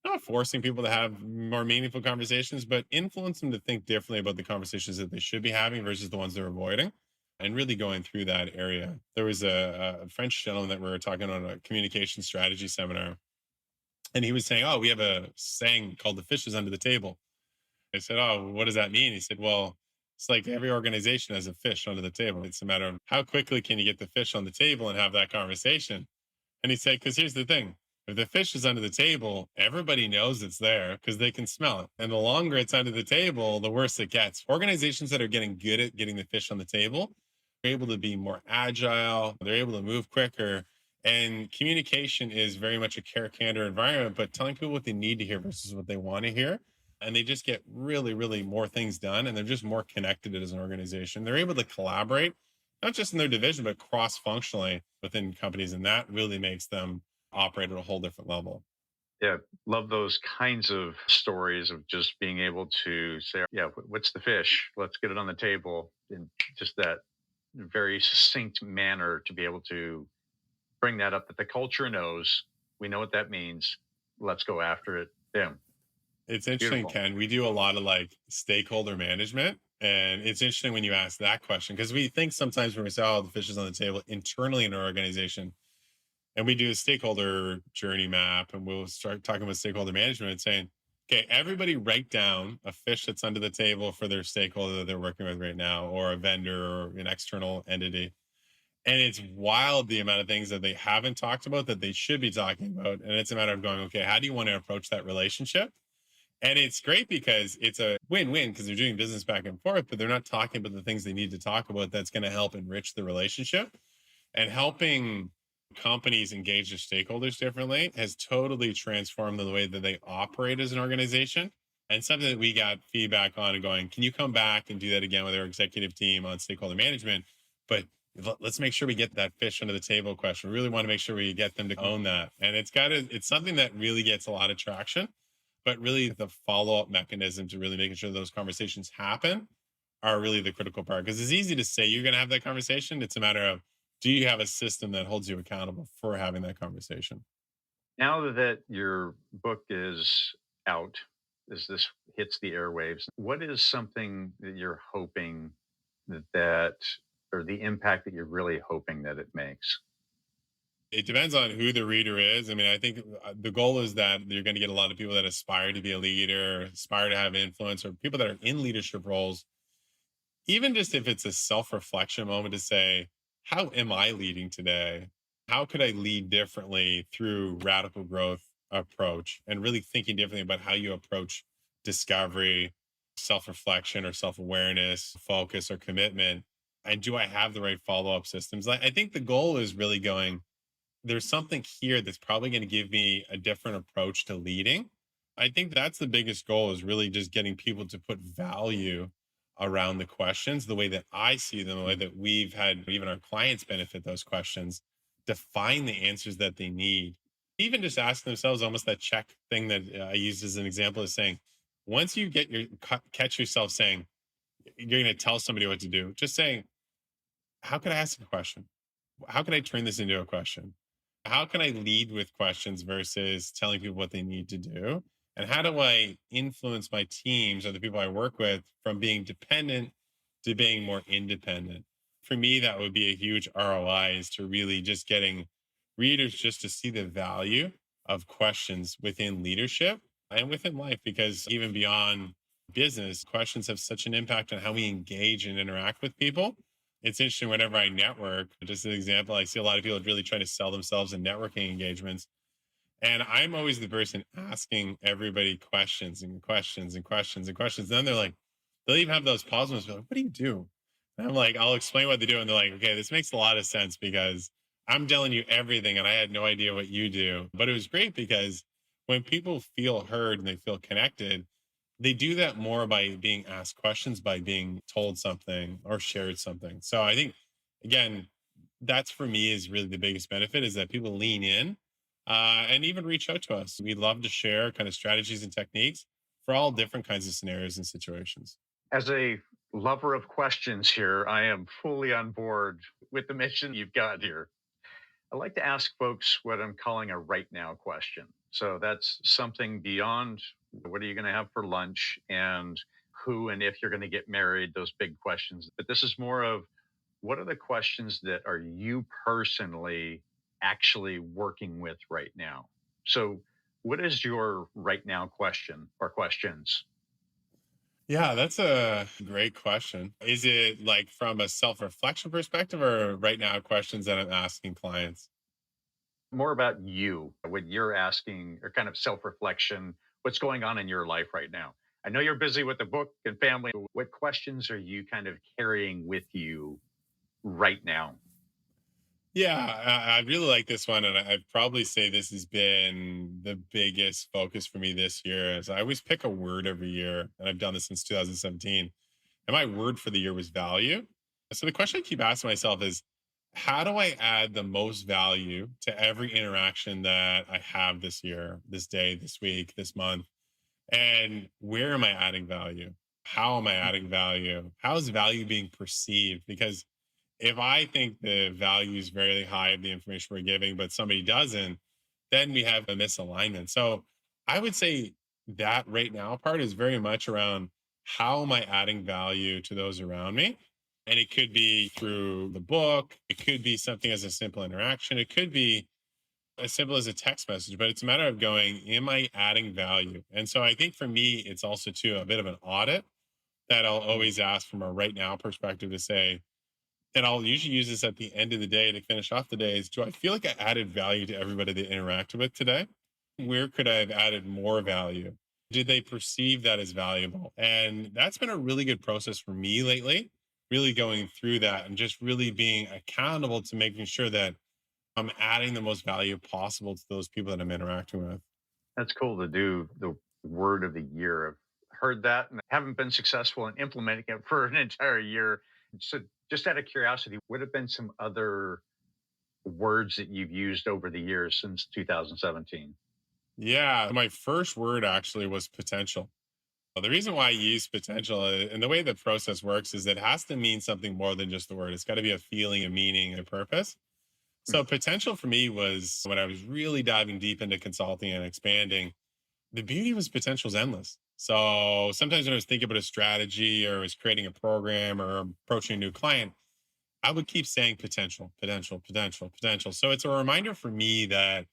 not forcing people to have more meaningful conversations, but influence them to think differently about the conversations that they should be having versus the ones they're avoiding and really going through that area. There was a French gentleman that we were talking on a communication strategy seminar, and he was saying, oh, we have a saying called the fish is under the table. I said, oh, what does that mean? He said, well, it's like every organization has a fish under the table. It's a matter of how quickly can you get the fish on the table and have that conversation. And he said, because here's the thing. If the fish is under the table, everybody knows it's there because they can smell it. And the longer it's under the table, the worse it gets. Organizations that are getting good at getting the fish on the table are able to be more agile, they're able to move quicker. And communication is very much a care candor environment, but telling people what they need to hear versus what they want to hear. And they just get really, really more things done. And they're just more connected as an organization. They're able to collaborate, not just in their division, but cross functionally within companies. And that really makes them operate at a whole different level.
Yeah, love those kinds of stories of just being able to say, yeah, what's the fish? Let's get it on the table in just that very succinct manner to be able to bring that up that the culture knows. We know what that means. Let's go after it. Yeah,
It's interesting,
beautiful.
Ken. We do a lot of like stakeholder management. And it's interesting when you ask that question because we think sometimes when we say, oh, the fish is on the table internally in our organization, and we do a stakeholder journey map, and we'll start talking about stakeholder management and saying, okay, everybody write down a fish that's under the table for their stakeholder that they're working with right now, or a vendor or an external entity. And it's wild the amount of things that they haven't talked about that they should be talking about. And it's a matter of going, okay, how do you want to approach that relationship? And it's great because it's a win-win because they're doing business back and forth, but they're not talking about the things they need to talk about that's going to help enrich the relationship. And helping companies engage their stakeholders differently has totally transformed the way that they operate as an organization. And something that we got feedback on and going, can you come back and do that again with our executive team on stakeholder management? But let's make sure we get that fish under the table question. We really want to make sure we get them to own that. And it's something that really gets a lot of traction, but really the follow-up mechanism to really making sure those conversations happen are really the critical part. Because it's easy to say you're going to have that conversation. It's a matter of, do you have a system that holds you accountable for having that conversation?
Now that your book is out, as this hits the airwaves, what is something that you're hoping that, or the impact that you're really hoping that it makes?
It depends on who the reader is. I mean, I think the goal is that you're going to get a lot of people that aspire to be a leader, aspire to have influence, or people that are in leadership roles. Even just if it's a self reflection moment to say, how am I leading today? How could I lead differently through radical growth approach and really thinking differently about how you approach discovery, self reflection, or self awareness, focus, or commitment? And do I have the right follow up systems? I think the goal is really going, there's something here that's probably going to give me a different approach to leading. I think that's the biggest goal is really just getting people to put value around the questions, the way that I see them, the way that we've had even our clients benefit those questions, define the answers that they need. Even just asking themselves almost that check thing that I used as an example is saying, once you get catch yourself saying, you're going to tell somebody what to do, just saying, how can I ask a question? How can I turn this into a question? How can I lead with questions versus telling people what they need to do? And how do I influence my teams or the people I work with from being dependent to being more independent? For me, that would be a huge ROI is to really just getting readers just to see the value of questions within leadership and within life, because even beyond business, questions have such an impact on how we engage and interact with people. It's interesting whenever I network, just an example, I see a lot of people really trying to sell themselves in networking engagements. And I'm always the person asking everybody questions and questions and questions and questions. Then they're like, they'll even have those pause moments. Like, what do you do? And I'm like, I'll explain what they do. And they're like, okay, this makes a lot of sense because I'm telling you everything and I had no idea what you do. But it was great because when people feel heard and they feel connected, they do that more by being asked questions, by being told something or shared something. So I think, again, that's for me is really the biggest benefit is that people lean in and even reach out to us. We love to share kind of strategies and techniques for all different kinds of scenarios and situations.
As a lover of questions here, I am fully on board with the mission you've got here. I like to ask folks what I'm calling a right now question. So that's something beyond what are you going to have for lunch and who and if you're going to get married, those big questions. But this is more of what are the questions that are you personally actually working with right now? So, what is your right now question or questions?
Yeah, that's a great question. Is it like from a self reflection perspective or right now questions that I'm asking clients?
More about you, what you're asking, or kind of self reflection, what's going on in your life right now. I know you're busy with the book and family. What questions are you kind of carrying with you right now?
Yeah, I really like this one, and I'd probably say this has been the biggest focus for me this year. Is I always pick a word every year, and I've done this since 2017. And my word for the year was value. So the question I keep asking myself is, how do I add the most value to every interaction that I have this year, this day, this week, this month? And where am I adding value? How am I adding value? How is value being perceived? Because if I think the value is very high of the information we're giving, but somebody doesn't, then we have a misalignment. So I would say that right now part is very much around how am I adding value to those around me? And it could be through the book, it could be something as a simple interaction, it could be as simple as a text message, but it's a matter of going, am I adding value? And so I think for me, it's also too a bit of an audit that I'll always ask from a right now perspective to say, and I'll usually use this at the end of the day to finish off the day is, do I feel like I added value to everybody that interacted with today? Where could I have added more value? Did they perceive that as valuable? And that's been a really good process for me lately, really going through that and just really being accountable to making sure that I'm adding the most value possible to those people that I'm interacting with.
That's cool to do the word of the year. I've heard that and haven't been successful in implementing it for an entire year. So, just out of curiosity, what have been some other words that you've used over the years since 2017?
Yeah, my first word actually was potential. The reason why I use potential and the way the process works is it has to mean something more than just the word. It's got to be a feeling, a meaning, a purpose.
Hmm.
So potential for me was when I was really diving deep into consulting and expanding, the beauty was potential is endless. So sometimes when I was thinking about a strategy or I was creating a program or approaching a new client, I would keep saying potential, potential, potential, potential. So it's a reminder for me that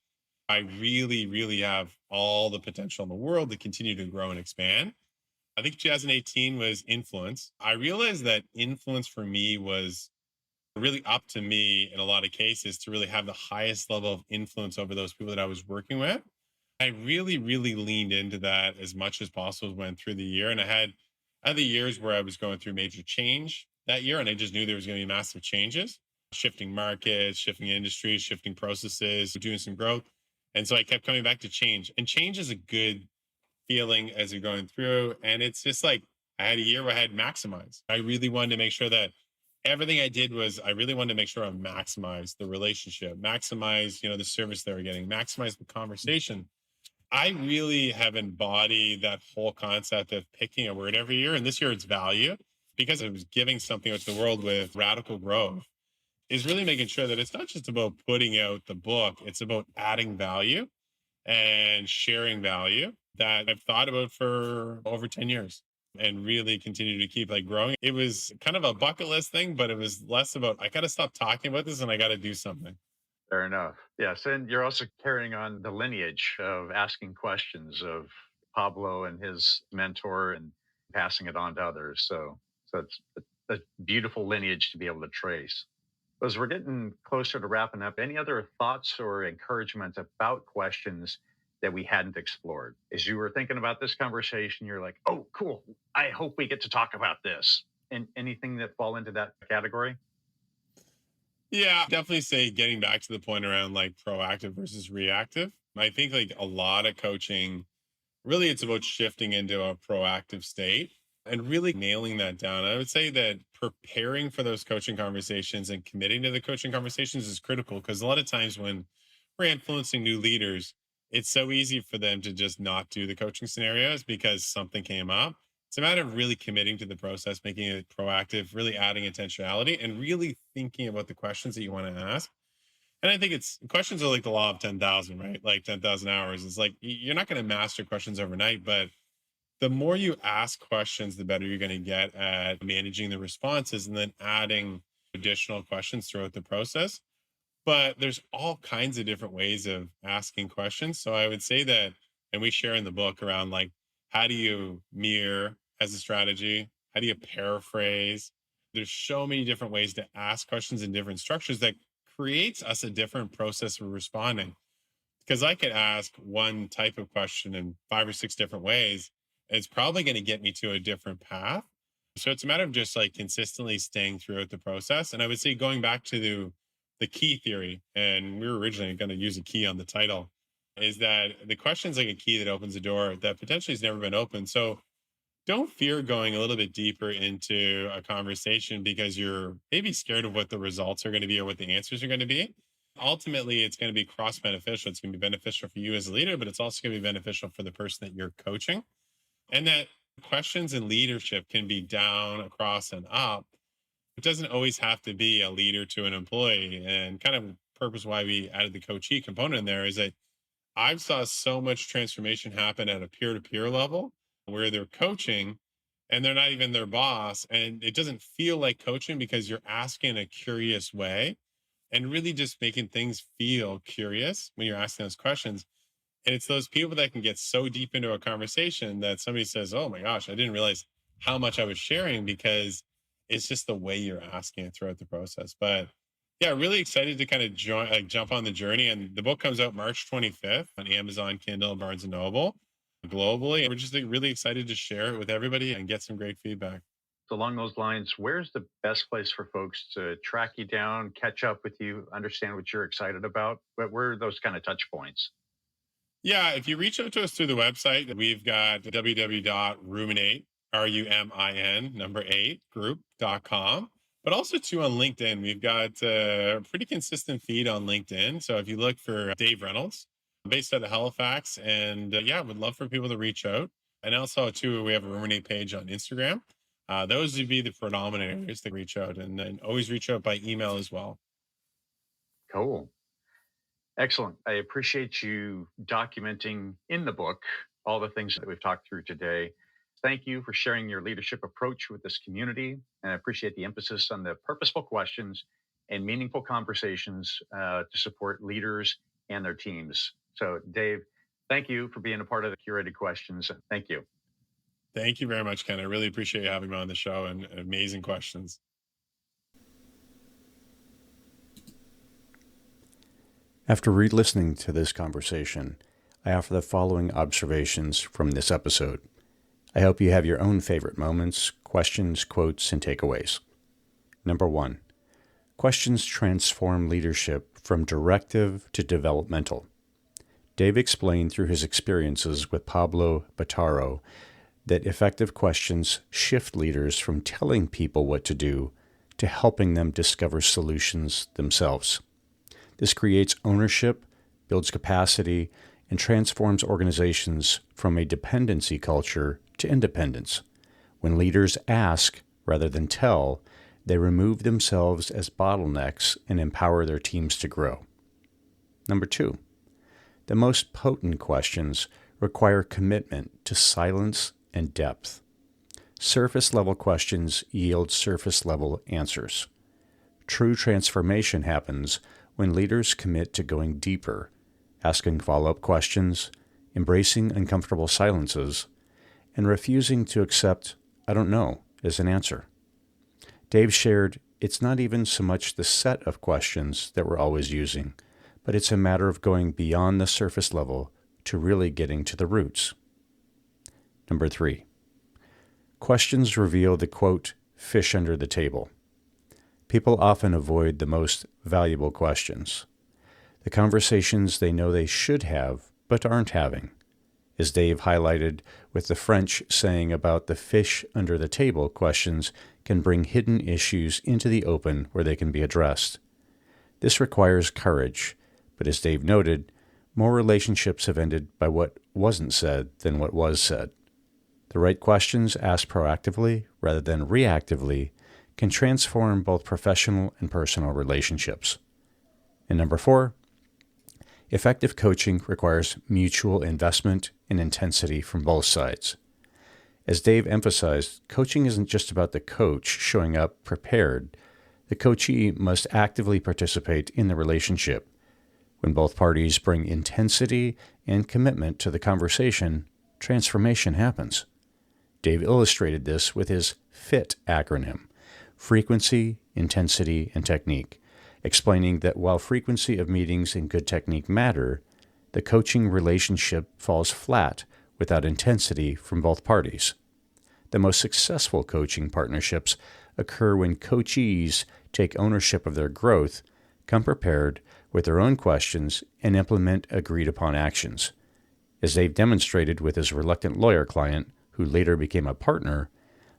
I really, really have all the potential in the world to continue to grow and expand. I think 2018 was influence. I realized that influence for me was really up to me in a lot of cases to really have the highest level of influence over those people that I was working with. I really, really leaned into that as much as possible, went through the year. And I had other years where I was going through major change that year. And I just knew there was going to be massive changes, shifting markets, shifting industries, shifting processes, doing some growth. And so I kept coming back to change. And change is a good feeling as you're going through. And it's just like I had a year where I had maximized. I really wanted to make sure that everything I did was I really wanted to make sure I maximized the relationship, maximize, the service they were getting, maximize the conversation. I really have embodied that whole concept of picking a word every year. And this year it's value because I was giving something to the world with Radical Growth is really making sure that it's not just about putting out the book, it's about adding value and sharing value that I've thought about for over 10 years and really continue to keep like growing. It was kind of a bucket list thing, but it was less about I got to stop talking about this and I got to do something.
Fair enough. Yes. And you're also carrying on the lineage of asking questions of Pablo and his mentor and passing it on to others. So it's a beautiful lineage to be able to trace. As we're getting closer to wrapping up, any other thoughts or encouragement about questions that we hadn't explored? As you were thinking about this conversation, you're like, oh, cool. I hope we get to talk about this. And anything that fall into that category?
Yeah, definitely say getting back to the point around like proactive versus reactive. I think like a lot of coaching, really it's about shifting into a proactive state and really nailing that down. I would say that preparing for those coaching conversations and committing to the coaching conversations is critical because a lot of times when we're influencing new leaders, it's so easy for them to just not do the coaching scenarios because something came up. It's a matter of really committing to the process, making it proactive, really adding intentionality, and really thinking about the questions that you want to ask. And I think it's questions are like the law of 10,000, right? Like 10,000 hours. It's like you're not going to master questions overnight, but the more you ask questions, the better you're going to get at managing the responses and then adding additional questions throughout the process. But there's all kinds of different ways of asking questions. So I would say that, and we share in the book around like, how do you mirror as a strategy? How do you paraphrase? There's so many different ways to ask questions in different structures that creates us a different process for responding. Because I could ask one type of question in 5 or 6 different ways, and it's probably going to get me to a different path. So it's a matter of just like consistently staying throughout the process. And I would say going back to the key theory, and we were originally going to use a key on the title, is that the question is like a key that opens a door that potentially has never been opened. So don't fear going a little bit deeper into a conversation because you're maybe scared of what the results are going to be or what the answers are going to be. Ultimately, it's going to be cross beneficial. It's going to be beneficial for you as a leader, but it's also going to be beneficial for the person that you're coaching. And that questions in leadership can be down, across, and up. It doesn't always have to be a leader to an employee. And kind of purpose why we added the coachee component in there is that I've saw so much transformation happen at a peer-to-peer level where they're coaching and they're not even their boss. And it doesn't feel like coaching because you're asking in a curious way and really just making things feel curious when you're asking those questions. And it's those people that can get so deep into a conversation that somebody says, "Oh my gosh, I didn't realize how much I was sharing," because it's just the way you're asking it throughout the process. But yeah, really excited to kind of jump on the journey. And the book comes out March 25th on Amazon, Kindle, Barnes and Noble globally. And we're just like, really excited to share it with everybody and get some great feedback.
So along those lines, where's the best place for folks to track you down, catch up with you, understand what you're excited about? But where are those kind of touch points?
Yeah, if you reach out to us through the website, we've got www.rumin8, RUMIN, number 8, group.com. But also too on LinkedIn, we've got a pretty consistent feed on LinkedIn. So if you look for Dave Reynolds, based out of Halifax, and yeah, would love for people to reach out. And also too, we have a Rumin8 page on Instagram. Those would be the predominant areas to reach out, and then always reach out by email as well.
Cool. Excellent. I appreciate you documenting in the book all the things that we've talked through today. Thank you for sharing your leadership approach with this community. And I appreciate the emphasis on the purposeful questions and meaningful conversations to support leaders and their teams. So, Dave, thank you for being a part of the Curated Questions. Thank you.
Thank you very much, Ken. I really appreciate you having me on the show and amazing questions.
After re-listening to this conversation, I offer the following observations from this episode. I hope you have your own favorite moments, questions, quotes, and takeaways. Number 1, questions transform leadership from directive to developmental. Dave explained through his experiences with Pablo Bataro that effective questions shift leaders from telling people what to do to helping them discover solutions themselves. This creates ownership, builds capacity, and transforms organizations from a dependency culture to independence. When leaders ask rather than tell, they remove themselves as bottlenecks and empower their teams to grow. Number 2, the most potent questions require commitment to silence and depth. Surface-level questions yield surface-level answers. True transformation happens when leaders commit to going deeper, asking follow-up questions, embracing uncomfortable silences, and refusing to accept "I don't know" as an answer. Dave shared it's not even so much the set of questions that we're always using, but it's a matter of going beyond the surface level to really getting to the roots. Number 3, questions reveal the, quote, fish under the table. People often avoid the most valuable questions, the conversations they know they should have but aren't having. As Dave highlighted with the French saying about the fish under the table, questions can bring hidden issues into the open where they can be addressed. This requires courage, but as Dave noted, more relationships have ended by what wasn't said than what was said. The right questions asked proactively rather than reactively can transform both professional and personal relationships. And number 4, effective coaching requires mutual investment and intensity from both sides. As Dave emphasized, coaching isn't just about the coach showing up prepared. The coachee must actively participate in the relationship. When both parties bring intensity and commitment to the conversation, transformation happens. Dave illustrated this with his FIT acronym: frequency, intensity, and technique. explaining that while frequency of meetings and good technique matter, the coaching relationship falls flat without intensity from both parties. The most successful coaching partnerships occur when coachees take ownership of their growth, come prepared with their own questions, and implement agreed-upon actions. As they've demonstrated with his reluctant lawyer client, who later became a partner,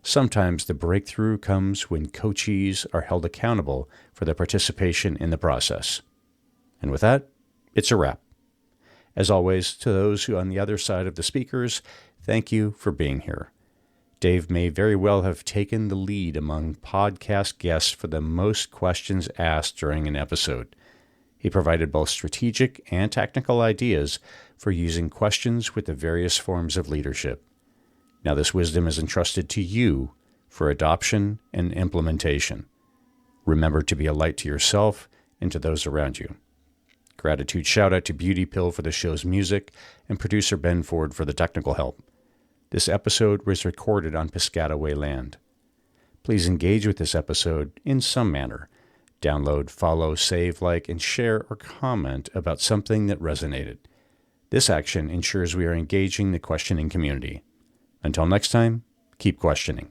sometimes the breakthrough comes when coachees are held accountable for their participation in the process. And with that, it's a wrap. As always, to those who on the other side of the speakers, thank you for being here. Dave may very well have taken the lead among podcast guests for the most questions asked during an episode. He provided both strategic and technical ideas for using questions with the various forms of leadership. Now this wisdom is entrusted to you for adoption and implementation. Remember to be a light to yourself and to those around you. Gratitude shout out to Beauty Pill for the show's music and producer Ben Ford for the technical help. This episode was recorded on Piscataway land. Please engage with this episode in some manner. Download, follow, save, like, and share or comment about something that resonated. This action ensures we are engaging the questioning community. Until next time, keep questioning.